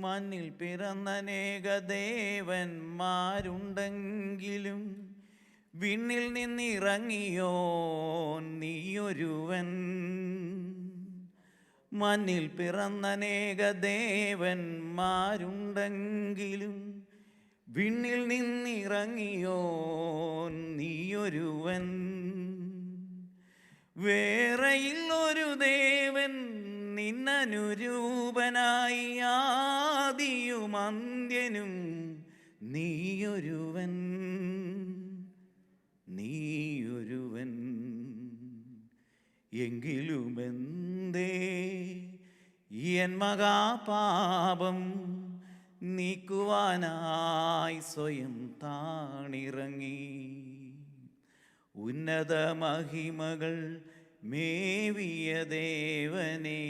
മണ്ണിൽ പിറന്നനേക ദേവന്മാരുണ്ടെങ്കിലും വിണ്ണിൽ നിന്നിറങ്ങിയോ നീയൊരുവൻ. മണ്ണിൽ പിറന്നനേക ദേവന്മാരുണ്ടെങ്കിലും വിണ്ണിൽ നിന്നിറങ്ങിയോ നീയൊരുവൻ. വേറെയില്ലൊരു ദേവൻ നിന്നനുരൂപനായി, ആദിയും അന്ത്യനും നീയൊരുവൻ, നീയൊരുവൻ. എങ്കിലുമെന്തേ എൻ മഹാപാപം നീക്കുവാനായി സ്വയം താണിറങ്ങി. ഉന്നത മഹിമകൾ മേവിയ ദേവനേ,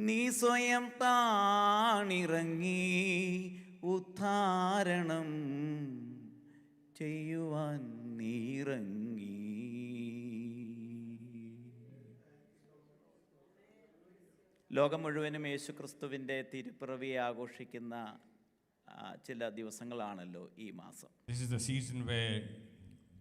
നീ സ്വയം താണിറങ്ങി ഉദ്ധാരണം ചെയ്യുവാൻ നീറങ്ങി. ലോകം മുഴുവനും യേശുക്രിസ്തുവിൻ്റെ തിരുപ്പിറവിയെ ആഘോഷിക്കുന്ന ചില ദിവസങ്ങളാണല്ലോ ഈ മാസം. This is the season where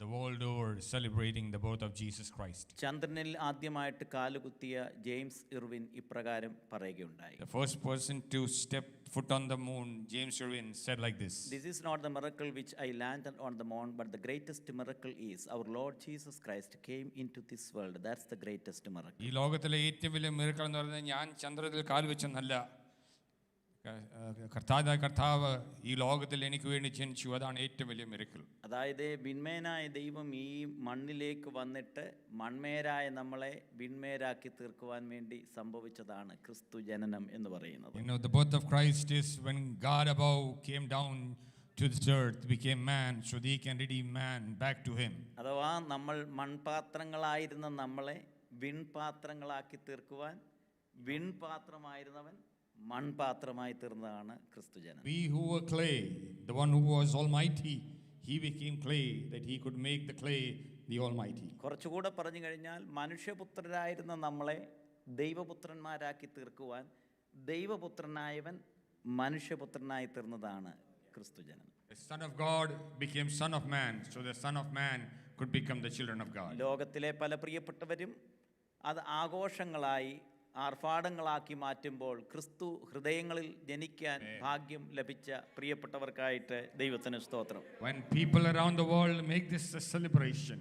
the world over is celebrating the birth of Jesus Christ. ചന്ദ്രനിൽ ആദ്യമായിട്ട് കാലുകുത്തിയ ജെയിംസ് ഇർവിൻ ഇപ്രകാരം പറയുകയുണ്ടായി. The first person to step foot on the moon, James Irwin, said like this. This is not the miracle which I landed on the moon, but the greatest miracle is our Lord Jesus Christ came into this world. That's the greatest miracle. ഈ ലോകത്തിലെ ഏറ്റവും വലിയ miracle എന്ന് പറയുന്നത് ഞാൻ ചന്ദ്രനിൽ കാൽ വെച്ചെന്നല്ല, കർത്താവ് ഈ ലോകത്തിൽ എനിക്ക് വേണ്ടി ജനിച്ചു. അതാണ് ഏറ്റവും വലിയ മിറക്കിൾ. അതായത് വിൺമേനായ ദൈവം ഈ മണ്ണിലേക്ക് വന്നിട്ട് മൺമേരായ നമ്മളെ വിൺമേരാക്കി തീർക്കുവാൻ വേണ്ടി സംഭവിച്ചതാണ് ക്രിസ്തു ജനനം എന്ന് പറയുന്നത്. You know, the birth of Christ is when God above came down to this earth, became man, so that he can redeem man back to him. അഥവാ നമ്മൾ മൺപാത്രങ്ങളായിരുന്ന നമ്മളെ വിൺപാത്രങ്ങളാക്കി തീർക്കുവാൻ വിൺപാത്രമായിരുന്നവൻ മൺപാത്രമായി തീർന്നതാണ് ക്രിസ്തു ജനനം. We who were clay, the one who was almighty, he became clay that he could make the clay the almighty. കുറച്ചുകൂടെ പറഞ്ഞു കഴിഞ്ഞാൽ മനുഷ്യപുത്രരായിരുന്ന നമ്മളെ ദൈവപുത്രന്മാരാക്കി തീർക്കുവാൻ ദൈവപുത്രനായവൻ മനുഷ്യപുത്രനായി തീർന്നതാണ് ക്രിസ്തു ജനനം. The Son of God became Son of Man, so the Son of Man could become the children of God. ലോകത്തിലെ പല പ്രിയപ്പെട്ടവരും അത് ആഘോഷങ്ങളായി ആർഭാടങ്ങളാക്കി മാറ്റുമ്പോൾ ക്രിസ്തു ഹൃദയങ്ങളിൽ ജനിക്കാൻ ഭാഗ്യം ലഭിച്ച പ്രിയപ്പെട്ടവർക്കായിട്ട് ദൈവത്തിന് സ്തോത്രം. When people around the world make this a celebration,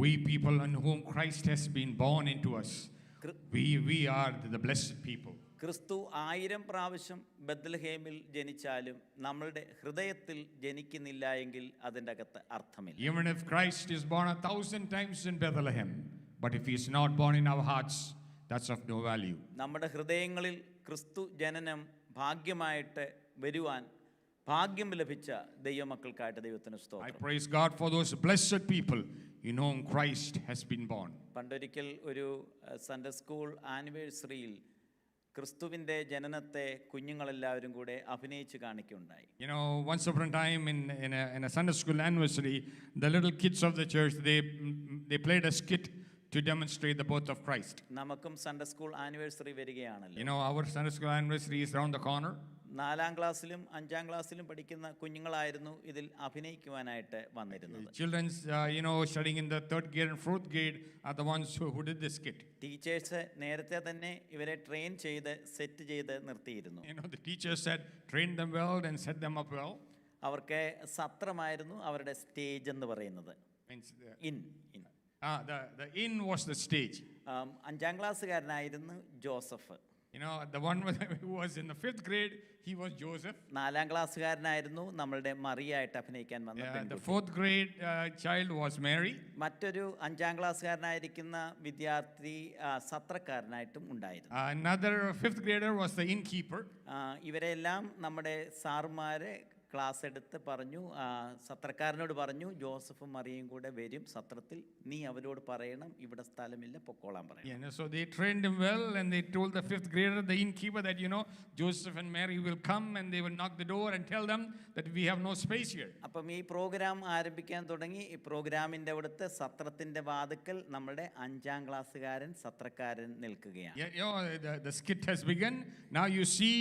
we people in whom Christ has been born into us, we are the blessed people. ക്രിസ്തു 1000 പ്രാവശ്യം ബത്ലഹേമിൽ ജനിച്ചാലും നമ്മളുടെ ഹൃദയത്തിൽ ജനിക്കുന്നില്ല എങ്കിൽ അതിൻ്റെ അകത്ത് അർത്ഥമില്ല. Even if Christ is born 1000 times in Bethlehem, but if he is not born in our hearts, that's of no value. നമ്മുടെ ഹൃദയങ്ങളിൽ ക്രിസ്തു ജനനം ഭാഗ്യമായിട്ട് വരുവാൻ ഭാഗ്യം ലഭിച്ച ദൈവമക്കൾക്കായിട്ട് ദൈവത്തിന് സ്തോത്രം. I praise God for those blessed people in whom Christ has been born. പണ്ടൊരിക്കൽ ഒരു സൺഡേ സ്കൂൾ ആനിവേഴ്സറിയിൽ ക്രിസ്തുവിൻ്റെ ജനനത്തെ കുഞ്ഞുങ്ങളെല്ലാവരും കൂടെ അഭിനയിച്ച് കാണിക്കുകയുണ്ടായി. You know, once upon a time in a Sunday school anniversary, the little kids of the church they played a skit to demonstrate the birth of Christ. നമുക്കും Sunday school ആനിവേഴ്സറി വരികയാണല്ലോ. You know, our Sunday school anniversary is around the corner. 4ാം ക്ലാസ്സിലും 5ാം ക്ലാസ്സിലും പഠിക്കുന്ന കുഞ്ഞുങ്ങളായിരുന്നു ഇതിൽ അഭിനയിക്കുവാനായിട്ട് വന്നിരുന്നത്. Children, you know, studying in the 3rd grade and 4th grade are the ones who did this skit. Teachers നേരത്തെ തന്നെ ഇവരെ ട്രെയിൻ ചെയ്ത് സെറ്റ് ചെയ്ത് നിർത്തിയിരുന്നു. You know, the teachers said train them well and set them up well. അവർക്ക് സത്രമായിരുന്നു അവരുടെ stage എന്ന് പറയുന്നത്. Inn The inn was the stage. 5ാം ക്ലാസ്സുകാരനായിരുന്നു Joseph. You know, the one who was in the 5th grade, he was Joseph. 4ാം ക്ലാസ്സുകാരനായിരുന്നു നമ്മളുടെ മറിയായിട്ട് അഭിനയിക്കാൻ വന്ന പെൺകുട്ടി. The 4th grade child was Mary. മറ്റൊരു 5ാം ക്ലാസ്സുകാരനായിരിക്കുന്ന വിദ്യാർത്ഥി സത്രക്കാരനായിട്ടും ഉണ്ടായിരുന്നു. Another 5th grader was the innkeeper. ഇവരെല്ലാം നമ്മുടെ സാറുമാരെ ക്ലാസ് എടുത്ത് പറഞ്ഞു, സത്രക്കാരനോട് പറഞ്ഞു, ജോസഫും മറിയയും കൂടെ വരും സത്രത്തിൽ, നീ അവരോട് പറയണം ഇവിടെ സ്ഥലമില്ല, പൊക്കോളാൻ പറയണം. Yeah, so they trained him well, and they told the fifth grader, the innkeeper, that Joseph and Mary will come and they will knock the door and tell them that we have no space here. അപ്പം ഈ programme ആരംഭിക്കാൻ തുടങ്ങി. ഈ പ്രോഗ്രാമിൻ്റെ അവിടുത്തെ സത്രത്തിൻ്റെ വാതിക്കൽ നമ്മുടെ 5ാം ക്ലാസ്സുകാരൻ സത്രക്കാരൻ നിൽക്കുകയാണ്. Yeah, the skit has begun. Now you see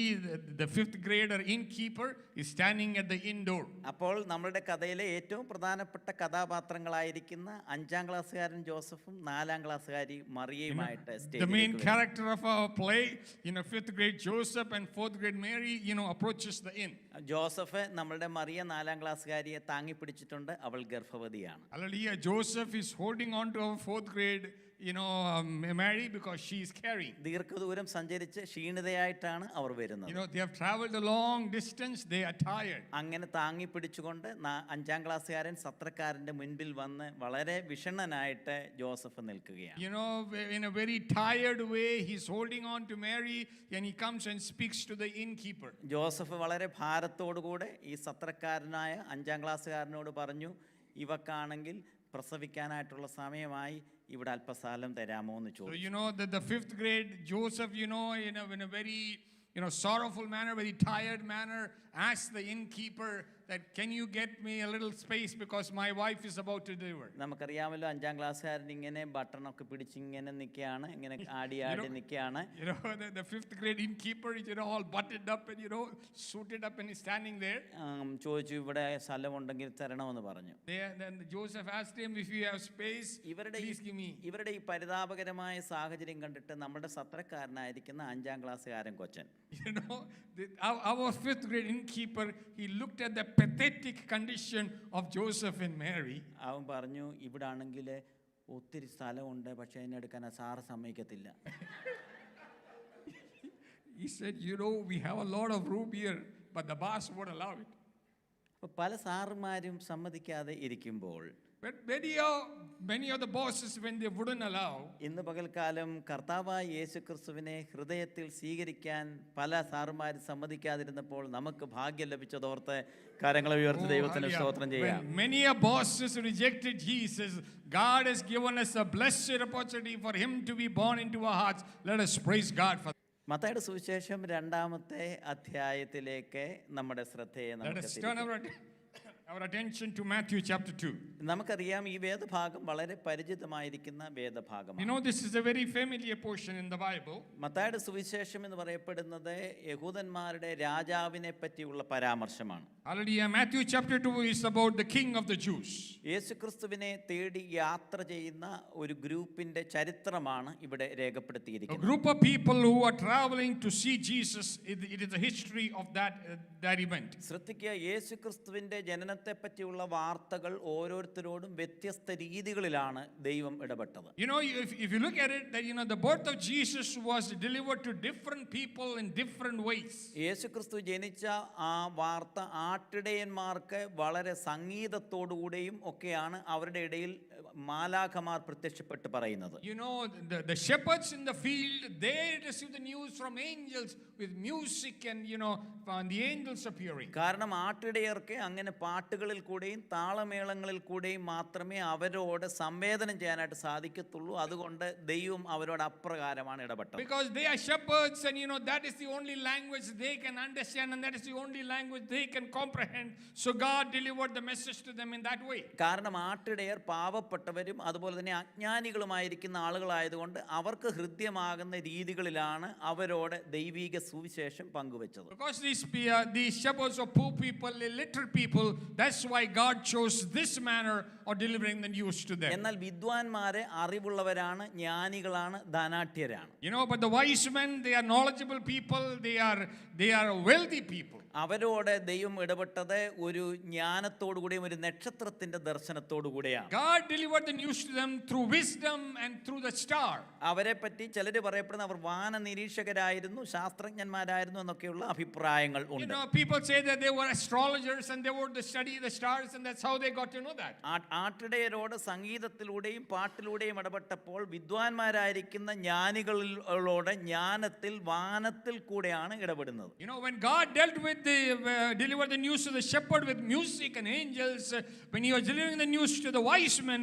the fifth grader innkeeper is standing at the inn door. അപ്പോൾ നമ്മുടെ കഥയിലെ ഏറ്റവും പ്രധാനപ്പെട്ട കഥാപാത്രങ്ങളായിരിക്കുന്ന 5ാം ക്ലാസ്സുകാരൻ ജോസഫും 4ാം ക്ലാസ്സുകാരി മറിയയുമായിട്ട് The main സ്റ്റേജിലേക്ക് character of our play, fifth grade Joseph and fourth grade Mary, approaches the inn. Joseph നമ്മളുടെ മറിയ 4ാം ക്ലാസ്സുകാരിയെ താങ്ങി പിടിച്ചിട്ടുണ്ട്. അവൾ ഗർഭവതിയാണ്. Hallelujah. Joseph is holding on to our fourth grade, Mary, because she is carrying. ദീർഘദൂരം സഞ്ചരിച്ച് ക്ഷീണിതയായിട്ടാണ് അവർ വരുന്നത്. They have traveled a long distance. They are tired. അങ്ങനെ താങ്ങി പിടിച്ചുകൊണ്ട് 5ാം ക്ലാസ്സുകാരൻ സത്രക്കാരന്റെ മുൻപിൽ വന്ന് വളരെ വിഷണ്ണനായിട്ട് ജോസഫ് നിൽക്കുകയാണ്. In a very tired way, he's holding on to Mary, and he comes and speaks to the innkeeper. Joseph വളരെ ഭാരത്തോടുകൂടെ ഈ സത്രക്കാരനായ 5ാം ക്ലാസ്സുകാരനോട് പറഞ്ഞു, ഇവക്കാണെങ്കിൽ പ്രസവിക്കാനായിട്ടുള്ള സമയമായി, ഇവിടെ അല്പസ്ഥലം തരാമോ എന്ന് So ചോദിച്ചു. that the fifth grade Joseph, in a very sorrowful manner, very tired manner, asked the innkeeper that, can you get me a little space because my wife is about to deliver. നമുക്കറിയാമല്ലോ 5ാം ക്ലാസ്സുകാരൻ ഇങ്ങനെ ബട്ടണൊക്കെ പിടിച്ച് ഇങ്ങനെ നിൽക്കുകയാണ്, ഇങ്ങനെ ആടി നിൽക്കുകയാണ്. The fifth grade innkeeper is all buttoned up and suited up and he's standing there. ചോദിച്ചു, ഇവിടെ സ്ഥലമുണ്ടെങ്കിൽ തരണമെന്ന് പറഞ്ഞു. Then Joseph asked him, if you have space, please give me. ഇവരുടെ ഈ പരിതാപകരമായ സാഹചര്യം കണ്ടിട്ട് നമ്മുടെ സത്രക്കാരനായിരിക്കുന്ന 5ാം ക്ലാസ്സുകാരൻ കൊച്ചൻ, our fifth grade innkeeper, he looked at the pathetic condition of Joseph and Mary. അവൻ പറഞ്ഞു, ഇവിടെ ആണെങ്കിൽ ഒത്തിരി സ്ഥലമുണ്ട്, പക്ഷെ അതിനെടുക്കാൻ സാറ് സമ്മതിക്കത്തില്ല. He said, we have a lot of room here, but the boss won't allow it. അപ്പോൾ പല സാറുമാരും സമ്മതിക്കാതെ ഇരിക്കുമ്പോൾ But many of the bosses, when they wouldn't allow, ഇന്ന് പകൽക്കാലം കർത്താവായ യേശുക്രിസ്തുവിനെ ഹൃദയത്തിൽ സ്വീകരിക്കാൻ പല സാറുമാരും സമ്മതിക്കാതിരുന്നപ്പോൾ നമുക്ക് ഭാഗ്യം ലഭിച്ചതോർത്ത് കരങ്ങളെ ഉയർത്തി ദൈവത്തിന് സ്തോത്രം ചെയ്യാം. when many of bosses rejected Jesus, God has given us a blessed opportunity for him to be born into our hearts. Let us praise God for that. മത്തായിയുടെ സുവിശേഷം 2-ാമത്തെ അധ്യായത്തിലേക്ക് നമ്മുടെ ശ്രദ്ധയെ Let us turn നമുക്ക് our attention to Matthew chapter 2. നമുക്കറിയാം ഈ വേദഭാഗം വളരെ പരിചിതമായിരിക്കുന്ന വേദഭാഗമാണ്. This is a very familiar portion in the Bible. മത്തായിയുടെ സുവിശേഷം എന്ന് പറയപ്പെടുന്നത് യഹൂദന്മാരുടെ രാജാവിനെ പറ്റിയുള്ള പരാമർശമാണ്. Hallelujah. Matthew chapter 2 is about the king of the Jews. യേശുക്രിസ്തുവിനെ തേടി യാത്ര ചെയ്യുന്ന ഒരു ഗ്രൂപ്പിന്റെ ചരിത്രമാണ് ഇവിടെ A രേഖപ്പെടുത്തിയിരിക്കുന്നത്. group of people who are traveling to see Jesus. It is the history of that event. ശ്രദ്ധിക്കുക, യേശുക്രിസ്തുവിന്റെ ജനനത്തെ പറ്റിയുള്ള വാർത്തകൾ ഓരോരുത്തരോടും വ്യത്യസ്ത രീതികളിലാണ് ദൈവം ഇടപെട്ടത്. If you look at it, that the birth of Jesus was delivered to different people in different ways. യേശുക്രിസ്തു ജനിച്ച ആ വാർത്ത ആട്ടിടയന്മാർക്ക് വളരെ സംഗീതത്തോടുകൂടെയും ഒക്കെയാണ് അവരുടെ ഇടയിൽ മാലാഖമാർ പ്രത്യക്ഷപ്പെട്ട് പറയുന്നത്. The shepherds in the field, they receive the news from angels with music and the angels appearing. കാരണം ആട്ടിടയർക്ക് അങ്ങനെ പാട്ടുകളിൽ കൂടെയും താളമേളങ്ങളിൽ കൂടെയും മാത്രമേ അവരോട് സംവേദനം ചെയ്യാനായിട്ട് സാധിക്കത്തുള്ളൂ. അതുകൊണ്ട് ദൈവം അവരോട് അപ്രകാരമാണ് ഇടപെട്ടത്. Because they are shepherds, and that is the only language they can understand, and that is the only language they can comprehend. So God delivered the message to them in that way. കാരണം ആട്ടിടയർ പാവപ്പെട്ടവരും അതുപോലെ തന്നെ അജ്ഞാനികളുമായിരിക്കുന്ന ആളുകളായതുകൊണ്ട് അവർക്ക് ഹൃദ്യമാകുന്ന രീതികളിലാണ് അവരോട് ദൈവിക സുവിശേഷം പങ്കുവെച്ചത്. Because these shepherds are poor people, illiterate people, that's why God chose this manner of delivering the news to them. എന്നാൽ വിദ്വാൻമാരെ അറിവുള്ളവരാണ്, ജ്ഞാനികളാണ്, ധനാഢ്യരാണ്. But the wise men, they are knowledgeable people, they are wealthy people. അവരോട് ദൈവം ഇടപെട്ടത് ഒരു ജ്ഞാനത്തോടുകൂടിയും ഒരു നക്ഷത്രത്തിന്റെ ദർശനത്തോടുകൂടിയാണ്. God delivered the news to them through wisdom and through the star. അവരെ പറ്റി ചിലർ പറയപ്പെടുന്ന അവർ വാന നിരീക്ഷകരായിരുന്നു, ശാസ്ത്രജ്ഞന്മാരായിരുന്നു എന്നൊക്കെയുള്ള അഭിപ്രായങ്ങൾ ഉണ്ട്. People say that they were astrologers and they were study the stars, and that's how they got to know that. ആട്ടിടയരോട് സംഗീതത്തിലൂടെയും പാട്ടിലൂടെയും ഇടപെട്ടപ്പോൾ വിദ്വാൻമാരായിരിക്കുന്ന ജ്ഞാനികളോട് ജ്ഞാനത്തിൽ വാനത്തിൽ കൂടെയാണ് ഇടപെടുന്നത്. You know, when God dealt with delivered the news to the shepherd with music and angels, when he was delivering the news to the wise men,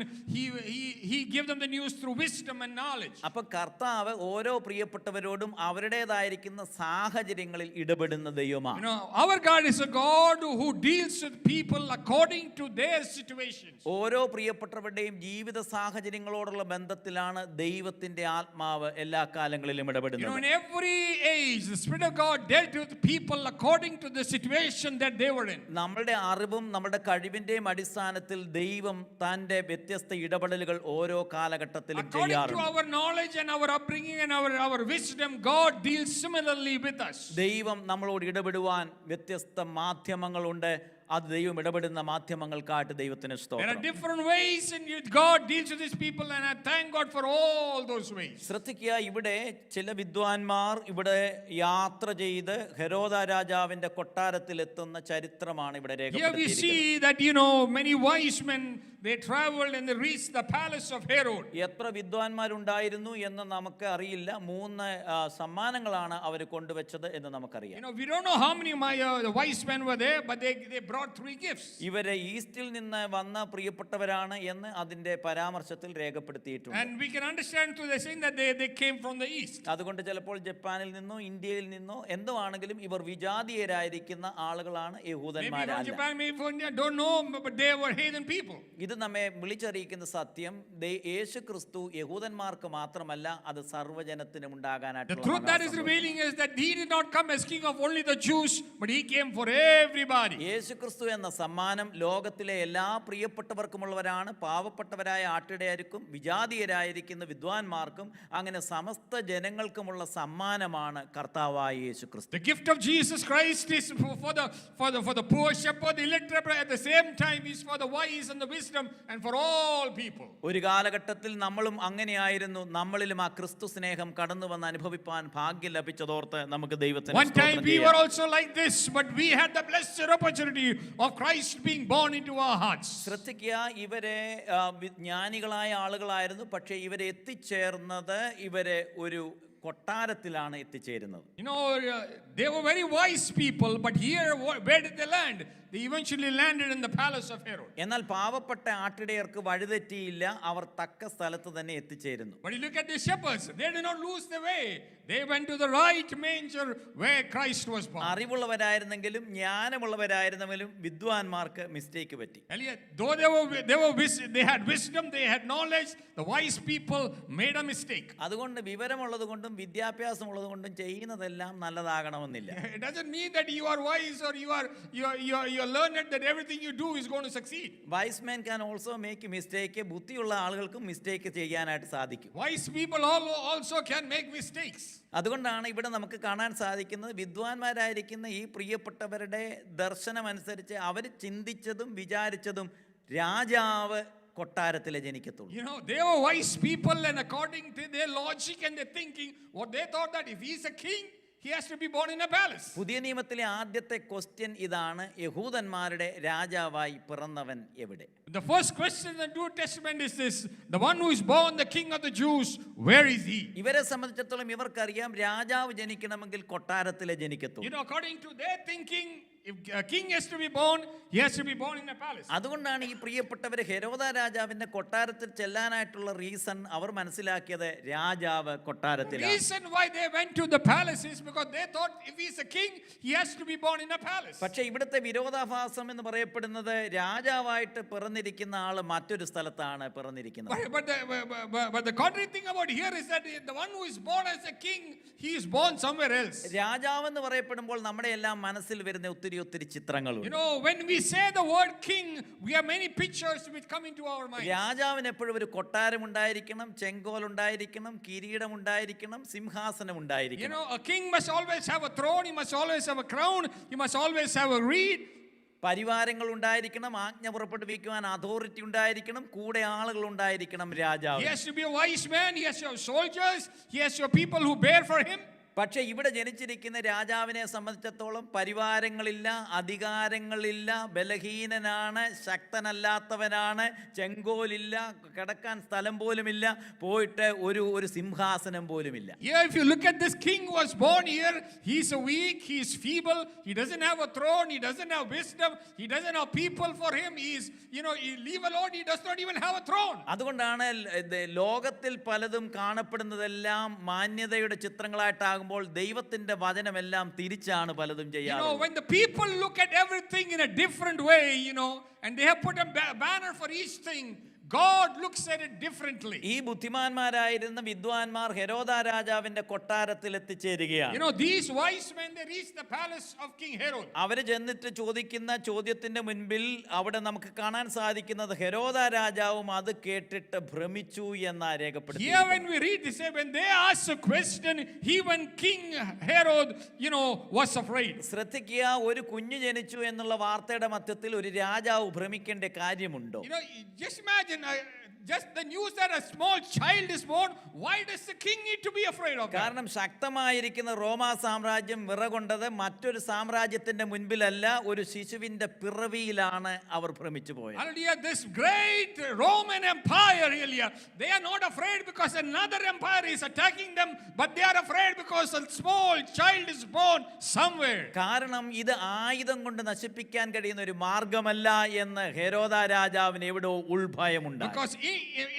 he gave them the news through wisdom and knowledge. അപ്പോൾ കർത്താവ് ഓരോ പ്രിയപ്പെട്ടവരോടും അവരുടേതായിരിക്കുന്ന സാഹചര്യങ്ങളിൽ ഇടപെടുന്ന ദൈവമാണ്. You know, our God is a God who deals with people according to their situations. ഓരോ പ്രിയപ്പെട്ടവരുടെയും ജീവിത സാഹചര്യങ്ങളോടുള്ള ബന്ധത്തിലാണ് ദൈവത്തിന്റെ ആത്മാവ് എല്ലാ കാലങ്ങളിലും You know, ഇടപെടുന്നത്. in every age, the Spirit of God dealt with people according to the situation that they were in. നമ്മളുടെ അറിവും നമ്മുടെ കഴിവിന്റെയും അടിസ്ഥാനത്തിൽ ദൈവം തന്റെ വ്യത്യസ്ത ഇടപെടലുകൾ ഓരോ കാലഘട്ടത്തിലും According to ചെയ്യാറുണ്ട്. our knowledge and our upbringing and our wisdom, God deals similarly with us. ദൈവം നമ്മളോട് ഇടപെടുവാൻ വ്യത്യസ്ത മാധ്യമങ്ങളുണ്ട്. അത് ദൈവം ഇടപെടുന്ന മാധ്യമങ്ങൾക്കായിട്ട് ദൈവത്തിന് There are സ്തോത്രം. different ways in which God deals with His people, and I thank God for all those ways. ശ്രദ്ധിക്കുക, ഇവിടെ ചില വിദ്വാൻമാർ ഇവിടെ യാത്ര ചെയ്ത് ഹെരോദ രാജാവിന്റെ കൊട്ടാരത്തിൽ എത്തുന്ന ചരിത്രമാണ് ഇവിടെ Here we രേഖപ്പെടുത്തിയിരിക്കുന്നത്. see that, you know, many wise men, they traveled and they reached the palace of Herod. എത്ര വിദ്വാൻമാരുണ്ടായിരുന്നു എന്ന് നമുക്ക് അറിയില്ല. 3 സമ്മാനങ്ങളാണ് അവർ കൊണ്ടുവച്ചത് എന്ന് You നമുക്കറിയാം. know, we don't know how many the wise men were there, but they brought 3 gifts. ഇവരെ ഈസ്റ്റിൽ നിന്ന് വന്ന പ്രിയപ്പെട്ടവരാണ് എന്ന് അതിന്റെ പരാമർശത്തിൽ രേഖപ്പെടുത്തിയിട്ടുണ്ട്. And we can understand through the saying that they came from the east. അതുകൊണ്ട് ചിലപ്പോൾ ജപ്പാനിൽ നിന്നോ ഇന്ത്യയിൽ നിന്നോ എന്തോ ആണെങ്കിലും ഇവർ വിജാതീയരായിരിക്കുന്ന ആളുകളാണ് Maybe from യഹൂദന്മാരല്ല. Japan, maybe from India, don't know, but they were heathen people. ഇത് നമ്മെ വിളിച്ചറിയിക്കുന്ന സത്യം യേശു ക്രിസ്തു യഹൂദന്മാർക്ക് മാത്രമല്ല, അത് സർവ്വജനത്തിനും The ഉണ്ടാകാനായിട്ടുള്ള truth that is അവകാശമുണ്ട്. revealing is that He did not come as king of only the Jews, but He came for everybody. യേശു ക്രിസ്തു എന്ന സമ്മാനം ലോകത്തിലെ എല്ലാ പ്രിയപ്പെട്ടവർക്കുമുള്ളവരാണ്. പാവപ്പെട്ടവരായ ആട്ടിടയർക്കും വിജാതീയരായിരിക്കുന്ന വിദ്വാൻമാർക്കും അങ്ങനെ സമസ്ത ജനങ്ങൾക്കുമുള്ള സമ്മാനമാണ് കർത്താവായ യേശു ക്രിസ്തു. The gift of Jesus Christ is for the poor shepherd, the elect shepherd. At the same time, is for the wise and the wisdom, and for all people. ഒരു കാലഘട്ടത്തിൽ നമ്മളും അങ്ങനെയായിരുന്നു. നമ്മളിലും ആ ക്രിസ്തു സ്നേഹം കടന്നു വന്ന് അനുഭവിപ്പാൻ ഭാഗ്യം ലഭിച്ചതോർത്ത് നമുക്ക് ദൈവത്തിന് One time സ്തോത്രം we ചെയ്യാം. were also like this, but we had the blessed opportunity of Christ being born into our hearts. ശ്രദ്ധിക്കുക, ഇവരെ ജ്ഞാനികളായ ആളുകളായിരുന്നു. പക്ഷേ ഇവരെ എത്തിച്ചേർന്നത് ഇവരെ ഒരു കൊട്ടാരത്തിലാണ് എത്തിച്ചേരുന്നത്. You know, they were very wise people, but here, where did they land? They eventually landed in the palace of Herod. എന്നാൽ പാവപ്പെട്ട ആട്ടിടയർക്ക് വഴിതെറ്റിയില്ല, അവർ തക്ക സ്ഥലത്ത് തന്നെ എത്തിച്ചേരുന്നു. But you look at the shepherds, they did not lose the way. They went to the right manger where Christ was born. അറിവുള്ളവരായിരുന്നെങ്കിലും ജ്ഞാനമുള്ളവരായിരുന്നെങ്കിലും വിദ്വാൻമാർക്ക് mistake പറ്റി. Though they had wisdom, they had knowledge, the wise people made a mistake. അതുകൊണ്ട് വിവരമുള്ളത് കൊണ്ടും വിദ്യാഭ്യാസമുള്ളത് കൊണ്ടും ചെയ്യുന്നതെല്ലാം നല്ലതാകണമെന്നില്ല. It doesn't mean that you are wise or you are learned that everything you do is going to succeed. Wise men can also make mistake. ബുദ്ധിയുള്ള ആളുകൾക്കും mistake ചെയ്യാനായിട്ട് സാധിക്കും. Wise people also can make mistakes. അതുകൊണ്ടാണ് ഇവിടെ നമുക്ക് കാണാൻ സാധിക്കുന്നത്, വിദ്വാൻമാരായിരിക്കുന്ന ഈ പ്രിയപ്പെട്ടവരുടെ ദർശനമനുസരിച്ച് അവർ ചിന്തിച്ചതും വിചാരിച്ചതും രാജാവ് കൊട്ടാരത്തിലെ ജനിക്കത്തുള്ളൂ. You know, they were wise people, and according to their logic and their thinking, what they thought that if he's a king, he has to be born in a palace. പുതിയ നിയമത്തിലെ ആദ്യത്തെ ക്വസ്റ്റ്യൻ ഇതാണ്: യഹൂദന്മാരുടെ രാജാവായി പിറന്നവൻ എവിടെ? The first question in the New Testament is this: the one who is born the king of the Jews, where is he? ഇവരെ സംബന്ധിച്ചിടത്തോളം ഇവർക്കറിയാം, രാജാവ് ജനിക്കണമെങ്കിൽ കൊട്ടാരത്തിലെ ജനിക്കത്തുള്ളൂ. You know, according to their thinking, if a king has to be born, he has to be born in a palace. അതുകൊണ്ടാണ് ഈ പ്രിയപ്പെട്ടവർ ഹെരോദ രാജാവിന്റെ കൊട്ടാരത്തിൽ ചെല്ലാനായിട്ടുള്ള reason അവർ മനസ്സിലാക്കിയത് രാജാവ് The കൊട്ടാരത്തിലാണ്. reason why they went to the palace is because they thought if he's a king, he has to be born in a palace. പക്ഷേ ഇവിടുത്തെ വിരോധാഭാസം എന്ന് പറയപ്പെടുന്നത്, രാജാവായിട്ട് പിറന്നിരിക്കുന്ന ആള് മറ്റൊരു സ്ഥലത്താണ് പിറന്നിരിക്കുന്നത്. But the contrary thing about here is that the one who is born as a king, he is born somewhere else. രാജാവെന്ന് പറയപ്പെടുമ്പോൾ നമ്മുടെ എല്ലാം മനസ്സിൽ വരുന്ന ഒത്തിരി ചിത്രങ്ങളുണ്ട്. You know, when we say the word king, we have many pictures which come into our mind. രാജാവിന് എപ്പോഴും ഒരു കൊട്ടാരം ഉണ്ടായിരിക്കണം, ചെങ്കോൽ ഉണ്ടായിരിക്കണം, കിരീടം ഉണ്ടായിരിക്കണം, സിംഹാസനം You ഉണ്ടായിരിക്കണം. know, a king must always have a throne, he must always have a crown, he must always have a reed. പരിവാരങ്ങൾ ഉണ്ടായിരിക്കണം, ആജ്ഞ പുറപ്പെടുവിക്കുവാൻ അതോറിറ്റി ഉണ്ടായിരിക്കണം, കൂടെ ആളുകൾ ഉണ്ടായിരിക്കണം. രാജാവ് He has to be a wise man, he has to have soldiers, he has to have people who bear for him. പക്ഷെ ഇവിടെ ജനിച്ചിരിക്കുന്ന രാജാവിനെ സംബന്ധിച്ചിടത്തോളം പരിവാരങ്ങളില്ല, അധികാരങ്ങളില്ല, ബലഹീനനാണ്, ശക്തനല്ലാത്തവനാണ്, ചെങ്കോലില്ല, കിടക്കാൻ സ്ഥലം പോലുമില്ല, പോയിട്ട് ഒരു സിംഹാസനം പോലുമില്ല. Here, if you look at this king who was born here, he's weak, he's feeble, he doesn't have a throne, he doesn't have wisdom, he doesn't have people for him, leave alone, he does not even have a throne. അതുകൊണ്ടാണ് ലോകത്തിൽ പലതും കാണപ്പെടുന്നതെല്ലാം മാന്യതയുടെ ചിത്രങ്ങളായിട്ടാകുമ്പോൾ ദൈവത്തിന്റെ വചനമെല്ലാം തിരിച്ചാണ് പലതും ചെയ്യാറ്. When the people look at everything in a different way, and they have put a banner for each thing, God looks at it differently. ഈ ബുദ്ധിമാന്മാരായിരുന്ന വിദ്വാൻമാർ ഹെരോദ രാജാവിന്റെ കൊട്ടാരത്തിൽ എത്തിച്ചേരുകയാണ്. These wise men, they reached the palace of King Herod. അവര് ചെന്നിട്ട് ചോദിക്കുന്ന ചോദ്യത്തിന്റെ മുൻപിൽ അവിടെ നമുക്ക് കാണാൻ സാധിക്കുന്നത് ഹെരോദ രാജാവും അത് കേട്ടിട്ട് ഭ്രമിച്ചു എന്നാ രേഖപ്പെടുത്തി. Here when we read this, when they asked a question, even King Herod, was afraid. ശ്രദ്ധിക്കുക, ഒരു കുഞ്ഞു ജനിച്ചു എന്നുള്ള വാർത്തയുടെ മധ്യത്തിൽ ഒരു രാജാവ് ഭ്രമിക്കേണ്ട കാര്യമുണ്ടോ? Just imagine just the news that a small child is born. Why does the king need to be afraid of that? കാരണം ശക്തമായിരിക്കുന്ന റോമാ സാമ്രാജ്യം വിറകൊണ്ടത് മറ്റൊരു സാമ്രാജ്യത്തിന്റെ മുൻപിലല്ല, ഒരു ശിശുവിന്റെ പിറവിയിലാണ് അവർ ഭ്രമിച്ചു പോയത്. Hallelujah, this great Roman empire, they are not afraid because another empire is attacking them, but they are afraid because a small child is born somewhere. കാരണം ഇത് ആയുധം കൊണ്ട് നശിപ്പിക്കാൻ കഴിയുന്ന ഒരു മാർഗമല്ല എന്ന് ഹെരോദ രാജാവിന് എവിടോ ഉൾഭയമുണ്ട്. Because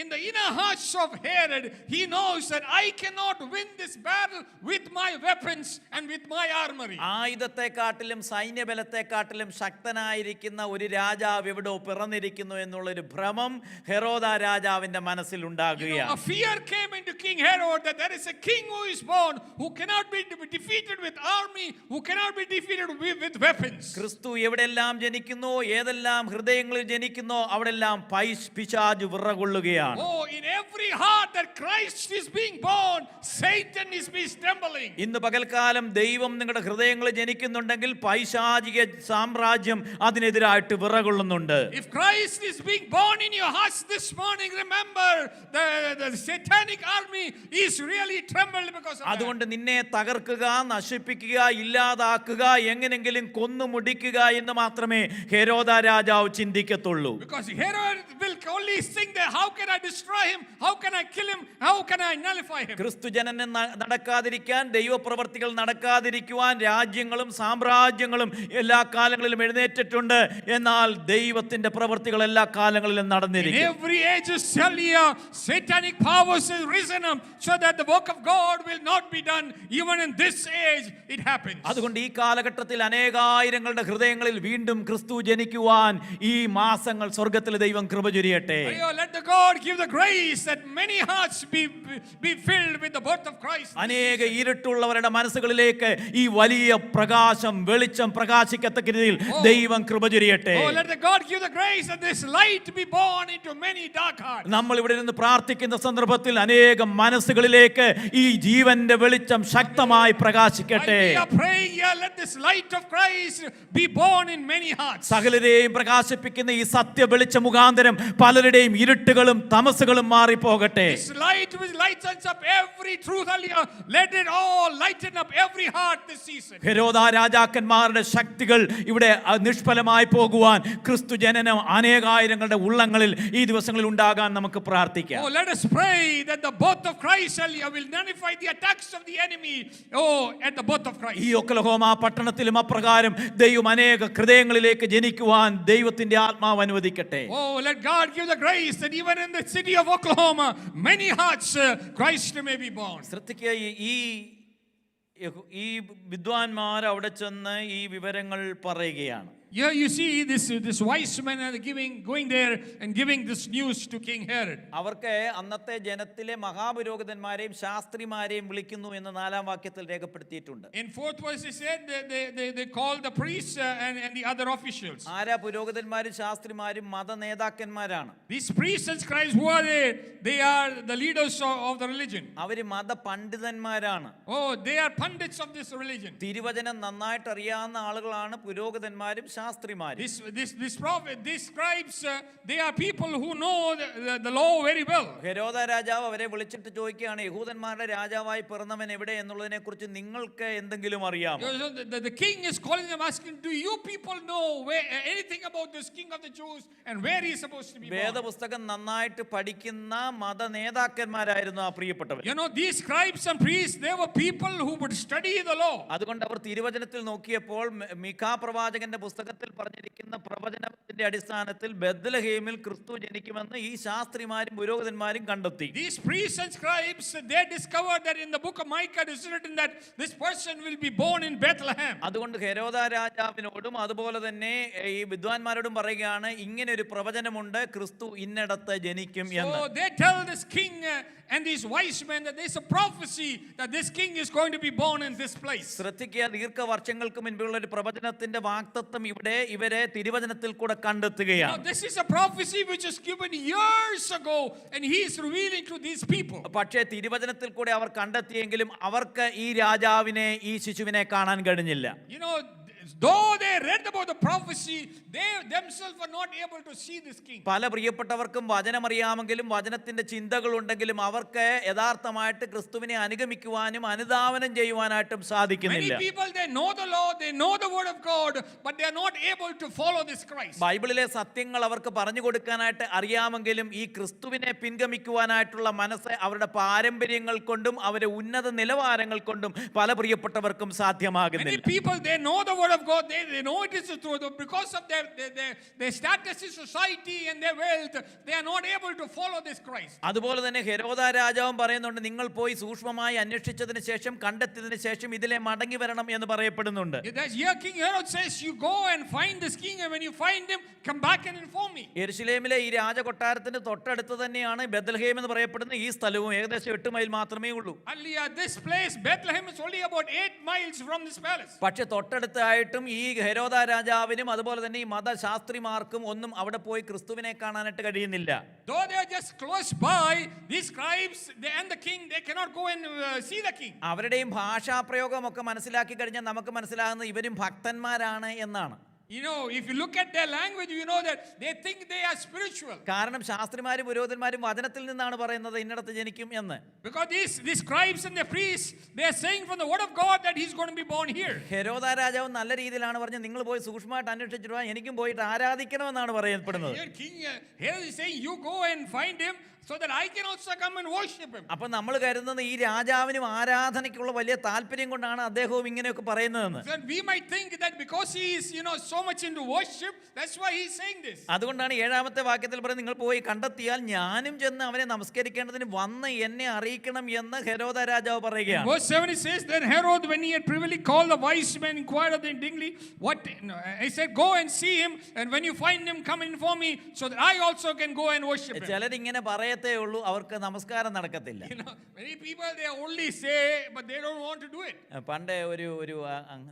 in the inner hearts of Herod, he knows that I cannot win this battle with my weapons and with my armory. ആയുധത്തെക്കാട്ടിലും സൈന്യബലത്തെക്കാട്ടിലും ശക്തനായിരിക്കുന്ന ഒരു രാജാവ് എവിടോ പിറന്നിരിക്കുന്നു എന്നുള്ള ഒരു ഭ്രമം ഹെരോദ രാജാവിന്റെ മനസ്സിൽ ഉണ്ടാകുകയാണ്. A fear came into King Herod that there is a king who is born who cannot be defeated with army, who cannot be defeated with weapons. ക്രിസ്തു എവിടെല്ലാം ജനിക്കുന്നോ, ഏതെല്ലാം ഹൃദയങ്ങളിൽ ജനിക്കുന്നോ, അവിടെല്ലാം പിശാച് വിറകൊള്ളുകയാണ്. In every heart that Christ is being born, Satan is trembling. ഇന്ന് പകൽക്കാലം ദൈവം നിങ്ങളുടെ ഹൃദയങ്ങളിൽ ജനിക്കുന്നുണ്ടെങ്കിൽ പൈശാചിക സാമ്രാജ്യം അതിനെതിരായിട്ട് വിറകൊള്ളുന്നുണ്ട്. If Christ is being born in your hearts this morning, remember the satanic army is really trembled because of that. അതുകൊണ്ട് നിന്നെ തകർക്കുക, നശിപ്പിക്കുക, ഇല്ലാതാക്കുക, എങ്ങനെങ്കിലും കൊന്നു മുടിക്കുക എന്ന് മാത്രമേ ഹെരോദ രാജാവ് ചിന്തിക്കത്തുള്ളൂ. Because Herod will only think that how can I destroy him, how can I kill him, how can I nullify him. ക്രിസ്തു ജനനം നടക്കാതിരിക്കാൻ, ദൈവപ്രവർത്തികൾ നടക്കാതിരിക്കുവാൻ രാജ്യങ്ങളും സാമ്രാജ്യങ്ങളും എല്ലാ കാലങ്ങളിലും എഴുന്നേറ്റിട്ടുണ്ട്. എന്നാൽ ദൈവത്തിന്റെ പ്രവർത്തികൾ എല്ലാ കാലങ്ങളിലും നടന്നിരിക്കും. In every age satanic powers have risen up so that the work of God will not be done. Even in this age it happens. അതുകൊണ്ട് ഈ കാലഘട്ടത്തിൽ അനേകായിരങ്ങളുടെ ഹൃദയങ്ങളിൽ വീണ്ടും ക്രിസ്തു ജനിക്കുവാൻ ഈ മാസങ്ങൾ സ്വർഗ്ഗത്തിലെ ദൈവം കൃപ ചൊരിയട്ടെ. Let the God give the grace that many hearts be filled with the birth of Christ. അനേക ഇരുട്ടുള്ളവരുടെ മനസ്സുകളിലേക്ക് ഈ വലിയ പ്രകാശം, വെളിച്ചം പ്രകാശിക്കത്തക്ക രീതിയിൽ ദൈവം കൃപ ചൊരിയട്ടെ. Let the God give the grace that this light be born into many dark hearts. നമ്മൾ ഇവിടെ നിന്ന് പ്രാർത്ഥിക്കുന്ന സന്ദർഭത്തിൽ അനേകം മനസ്സുകളിലേക്ക് ഈ ജീവന്റെ വെളിച്ചം ശക്തമായി പ്രകാശിക്കട്ടെ. We are praying here, let this light of Christ be born in many hearts. സകലരെയും പ്രകാശിപ്പിക്കുന്ന ഈ സത്യ വെളിച്ച മുഖാന്തരം പലരുടെയും ഇരുട്ടുകളും തമസുകളും മാറിപ്പോകട്ടെ. This light which lightens up every truth, let it all lighten up every heart this season. ഹെരോദ രാജാക്കന്മാരുടെ ശക്തികൾ ഇവിടെ നിഷ്ഫലമായി പോകുവാൻ ക്രിസ്തു ജനനം അനേകായിരങ്ങളുടെ ഉള്ളങ്ങളിൽ ഈ ദിവസങ്ങളിൽ ഉണ്ടാകാൻ നമുക്ക് പ്രാർത്ഥിക്കാം. Let us pray that the birth of Christ will nullify the attacks of the enemy. At the birth of Christ. ഈ ഒക്ലഹോമ പട്ടണത്തിലും അപ്രകാരം ദൈവം അനേക ഹൃദയങ്ങളിലേക്ക് ജനിക്കുവാൻ ദൈവത്തിന്റെ ആത്മാവ് അനുവദിക്കട്ടെ. Let God give the grace that even in the city of Oklahoma many hearts Christ may be born. ശ്രദ്ധിക്കുക, ഈ വിദ്വാൻമാർ അവിടെ ചെന്ന് ഈ വിവരങ്ങൾ പറയുകയാണ്. Here you see this wise men are going there and giving this news to King Herod. അവർക്ക് അന്നത്തെ ജനത്തിലെ മഹാപുരോഹിതന്മാരെയും ശാസ്ത്രിമാരെയും വിളിക്കുന്നു എന്ന് 4-ാം വാക്യത്തിൽ രേഖപ്പെടുത്തിയിട്ടുണ്ട്. In 4th verse it said they called the priests and the other officials. ആരാ പുരോഹിതന്മാരും ശാസ്ത്രിമാരും? മത നേതാക്കന്മാരാണ്. These priests and scribes, who are they? They are the leaders of the religion. അവര് മത പണ്ഡിതന്മാരാണ്. They are pundits of this religion. തിരുവചനം നന്നായിട്ട് അറിയാവുന്ന ആളുകളാണ് പുരോഹിതന്മാരും മതശാസ്ത്രിമാരും. This prophet, these scribes, they are people who know the law very well. ഹെരോദ രാജാവ് അവരെ വിളിച്ചിട്ട് ചോദിക്കുകയാണ്, യഹൂദന്മാരുടെ രാജാവായി പിറന്നവൻ എവിടെ എന്നുള്ളതിനെ കുറിച്ച് നിങ്ങൾക്ക് എന്തെങ്കിലും അറിയാമോ? You know, the king is calling them, asking, do you people know anything about this king of the Jews and where he is supposed to be born? വേദപുസ്തകം നന്നായിട്ട് പഠിക്കുന്ന മത നേതാക്കന്മാരായിരുന്നു ആ പ്രിയപ്പെട്ടവർ. You know, these scribes and priests, they were people who would study the law. അതുകൊണ്ട് അവർ തിരുവചനത്തിൽ നോക്കിയപ്പോൾ മിഖാ പ്രവാചകന്റെ പുസ്തകത്തിൽ പറഞ്ഞിരിക്കുന്ന പ്രവചനത്തിന്റെ അടിസ്ഥാനത്തിൽ ബെത്ലഹേമിൽ ക്രിസ്തു ജനിക്കുമെന്ന് ഈ ശാസ്ത്രിമാരും പുരോഹിതന്മാരും കണ്ടെത്തി. These priests and scribes, they discovered that in the book of Micah it is written that this person will be born in Bethlehem. അതുകൊണ്ട് ഹെരോദ രാജാവിനോടും അതുപോലെ തന്നെ ഈ വിദ്വാൻമാരോടും പറയുകയാണ്, ഇങ്ങനെ ഒരു പ്രവചനമുണ്ട്, ക്രിസ്തു ഇന്നടത്ത് ജനിക്കും എന്ന്. So they tell this king and these wise men that there is a prophecy that this king is going to be born in this place. ശ്രദ്ധിക്കുക, ദീർഘവർഷങ്ങൾക്ക് മുൻപുള്ള ഒരു പ്രവചനത്തിന്റെ വാക്തത്വം ഇവിടെ ഇവരെ തിരുവചനത്തിൽ കൂടെ കണ്ടെത്തുകയാണ്. Now this is a prophecy which is given years ago and he is revealing to these people. പക്ഷേ തിരുവചനത്തിൽ കൂടെ അവർ കണ്ടെത്തിയെങ്കിലും അവർക്ക് ഈ രാജാവിനെ, ഈ ശിശുവിനെ കാണാൻ കഴിഞ്ഞില്ല. You know, though they read about the prophecy, they themselves were not able to see this king. പല പ്രിയപ്പെട്ടവർക്കും വചനമറിയാമെങ്കിലും വചനത്തിന്റെ ചിന്തകളുണ്ടെങ്കിലും അവർക്ക് യഥാർത്ഥമായിട്ട് ക്രിസ്തുവിനെ അനുഗമിക്കുവാനും അനുധാവനം ചെയ്യുവാനായിട്ടും സാധിക്കുന്നില്ല. Many people, they know the law, they know the word of God, but they are not able to follow this Christ. ബൈബിളിലെ സത്യങ്ങൾ അവർക്ക് പറഞ്ഞു കൊടുക്കാനായിട്ട് അറിയാമെങ്കിലും ഈ ക്രിസ്തുവിനെ പിൻഗമിക്കുവാനായിട്ടുള്ള മനസ്സ് അവരുടെ പാരമ്പര്യങ്ങൾ കൊണ്ടും അവരുടെ ഉന്നത നിലവാരങ്ങൾ കൊണ്ടും പല പ്രിയപ്പെട്ടവർക്കും സാധ്യമാകുന്നില്ല. Many people, they know the word of God, they know it is the truth, but because of their status in society and their wealth, they are not able to follow this Christ. അതുപോലെ തന്നെ ഹെരോദ രാജാവും പറയുന്നുണ്ട്, നിങ്ങൾ പോയി സൂക്ഷ്മമായി അന്വേഷിച്ചതിന് ശേഷം കണ്ടെത്തിയതിനു ശേഷം ഇതിലെ മടങ്ങി വരണം എന്ന് പറയപ്പെടുന്നുണ്ട്. Here King Herod says, you go and find this king, and when you find him, come back and inform me. യെരുശലേമിലെ ഈ രാജകൊട്ടാരത്തിന് തൊട്ടടുത്ത് തന്നെയാണ് ബെത്ലഹേം എന്ന് പറയപ്പെടുന്ന ഈ സ്ഥലവും. ഏകദേശം 8 മൈൽ മാത്രമേ ഉള്ളൂ. Only this place, Bethlehem, is only about 8 miles from this palace. പക്ഷെ തൊട്ടടുത്തായിട്ടും ഈ ഹെരോദ രാജാവിനും അതുപോലെ തന്നെ ഈ മതശാസ്ത്രിമാർക്കും ഒന്നും അവിടെ പോയി ക്രിസ്തുവിനെ കാണാനായിട്ട് കഴിയുന്നില്ല. Though they are just close by, these scribes and the king, they cannot go and see the king. അവരുടെയും ഭാഷാപ്രയോഗമൊക്കെ മനസ്സിലാക്കി കഴിഞ്ഞാൽ നമുക്ക് മനസ്സിലാകുന്നത് ഇവരും ഭക്തന്മാരാണ് എന്നാണ്. You know, if you look at their language, you know that they think they are spiritual. കാരണം ശാസ്ത്രിമാരും പുരോഹിതന്മാരും വചനത്തിൽ നിന്നാണ് പറയുന്നത് ഇന്നടത്ത് ജനിക്കും എന്ന്. Because these scribes and the priests, they are saying from the word of God that he's going to be born here. ഹെരോദ രാജാവ് നല്ല രീതിയിലാണ് പറഞ്ഞത്, നിങ്ങൾ പോയി സൂക്ഷ്മമായിട്ട് അന്വേഷിച്ചിട്ട് വാ, എനിക്കും പോയിട്ട് ആരാധിക്കണമെന്നാണ് പറയപ്പെടുന്നത്. Here King Herod is saying, you go and find him so that I can also come and worship him. അപ്പൊ നമ്മൾ കരുതുന്നത് ഈ രാജാവിനും ആരാധനയ്ക്കുള്ള വലിയ താല്പര്യം കൊണ്ടാണ് അദ്ദേഹവും ഇങ്ങനെയൊക്കെ പറയുന്നതെന്ന്. So we might think that because he is, you know, so much into worship, that's why he is saying this. അതുകൊണ്ടാണ് 7-ാമത്തെ വാക്യത്തിൽ പറയുന്നത്, നിങ്ങൾ പോയി കണ്ടെത്തിയാൽ ഞാനും ചെന്ന് അവനെ നമസ്കരിക്കേണ്ടതിന് വന്ന് എന്നെ അറിയിക്കണം എന്ന് ഹെരോദ രാജാവ് പറയുകയാണ്. Verse 7 it says, then Herod, when he had privily called the wise men, inquired of them dignity, he said, go and see him, and when you find him, come and inform me, so that I also can go and worship him. ചിലരിങ്ങനെ പറയത്തേ ഉള്ളൂ, അവർക്ക് നമസ്കാരം നടക്കത്തില്ല. You know, many people, they only say, but they don't want to do it. പണ്ട് ഒരു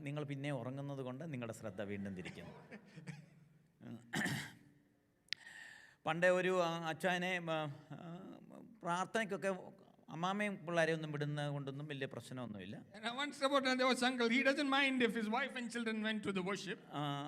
നിങ്ങൾ പിന്നെ ഉറങ്ങുന്നത് കൊണ്ട് നിങ്ങളുടെ ശ്രദ്ധ വീണ്ടും തിരിക്കുന്നു. പണ്ട് ഒരു അച്ചായനെ പ്രാർത്ഥനയ്ക്കൊക്കെ അമ്മാമയും പിള്ളേരെ ഒന്നും വിടുന്നത് കൊണ്ടൊന്നും വലിയ പ്രശ്നമൊന്നുമില്ല. There was uncle, he doesn't mind if his wife and children went to the worship.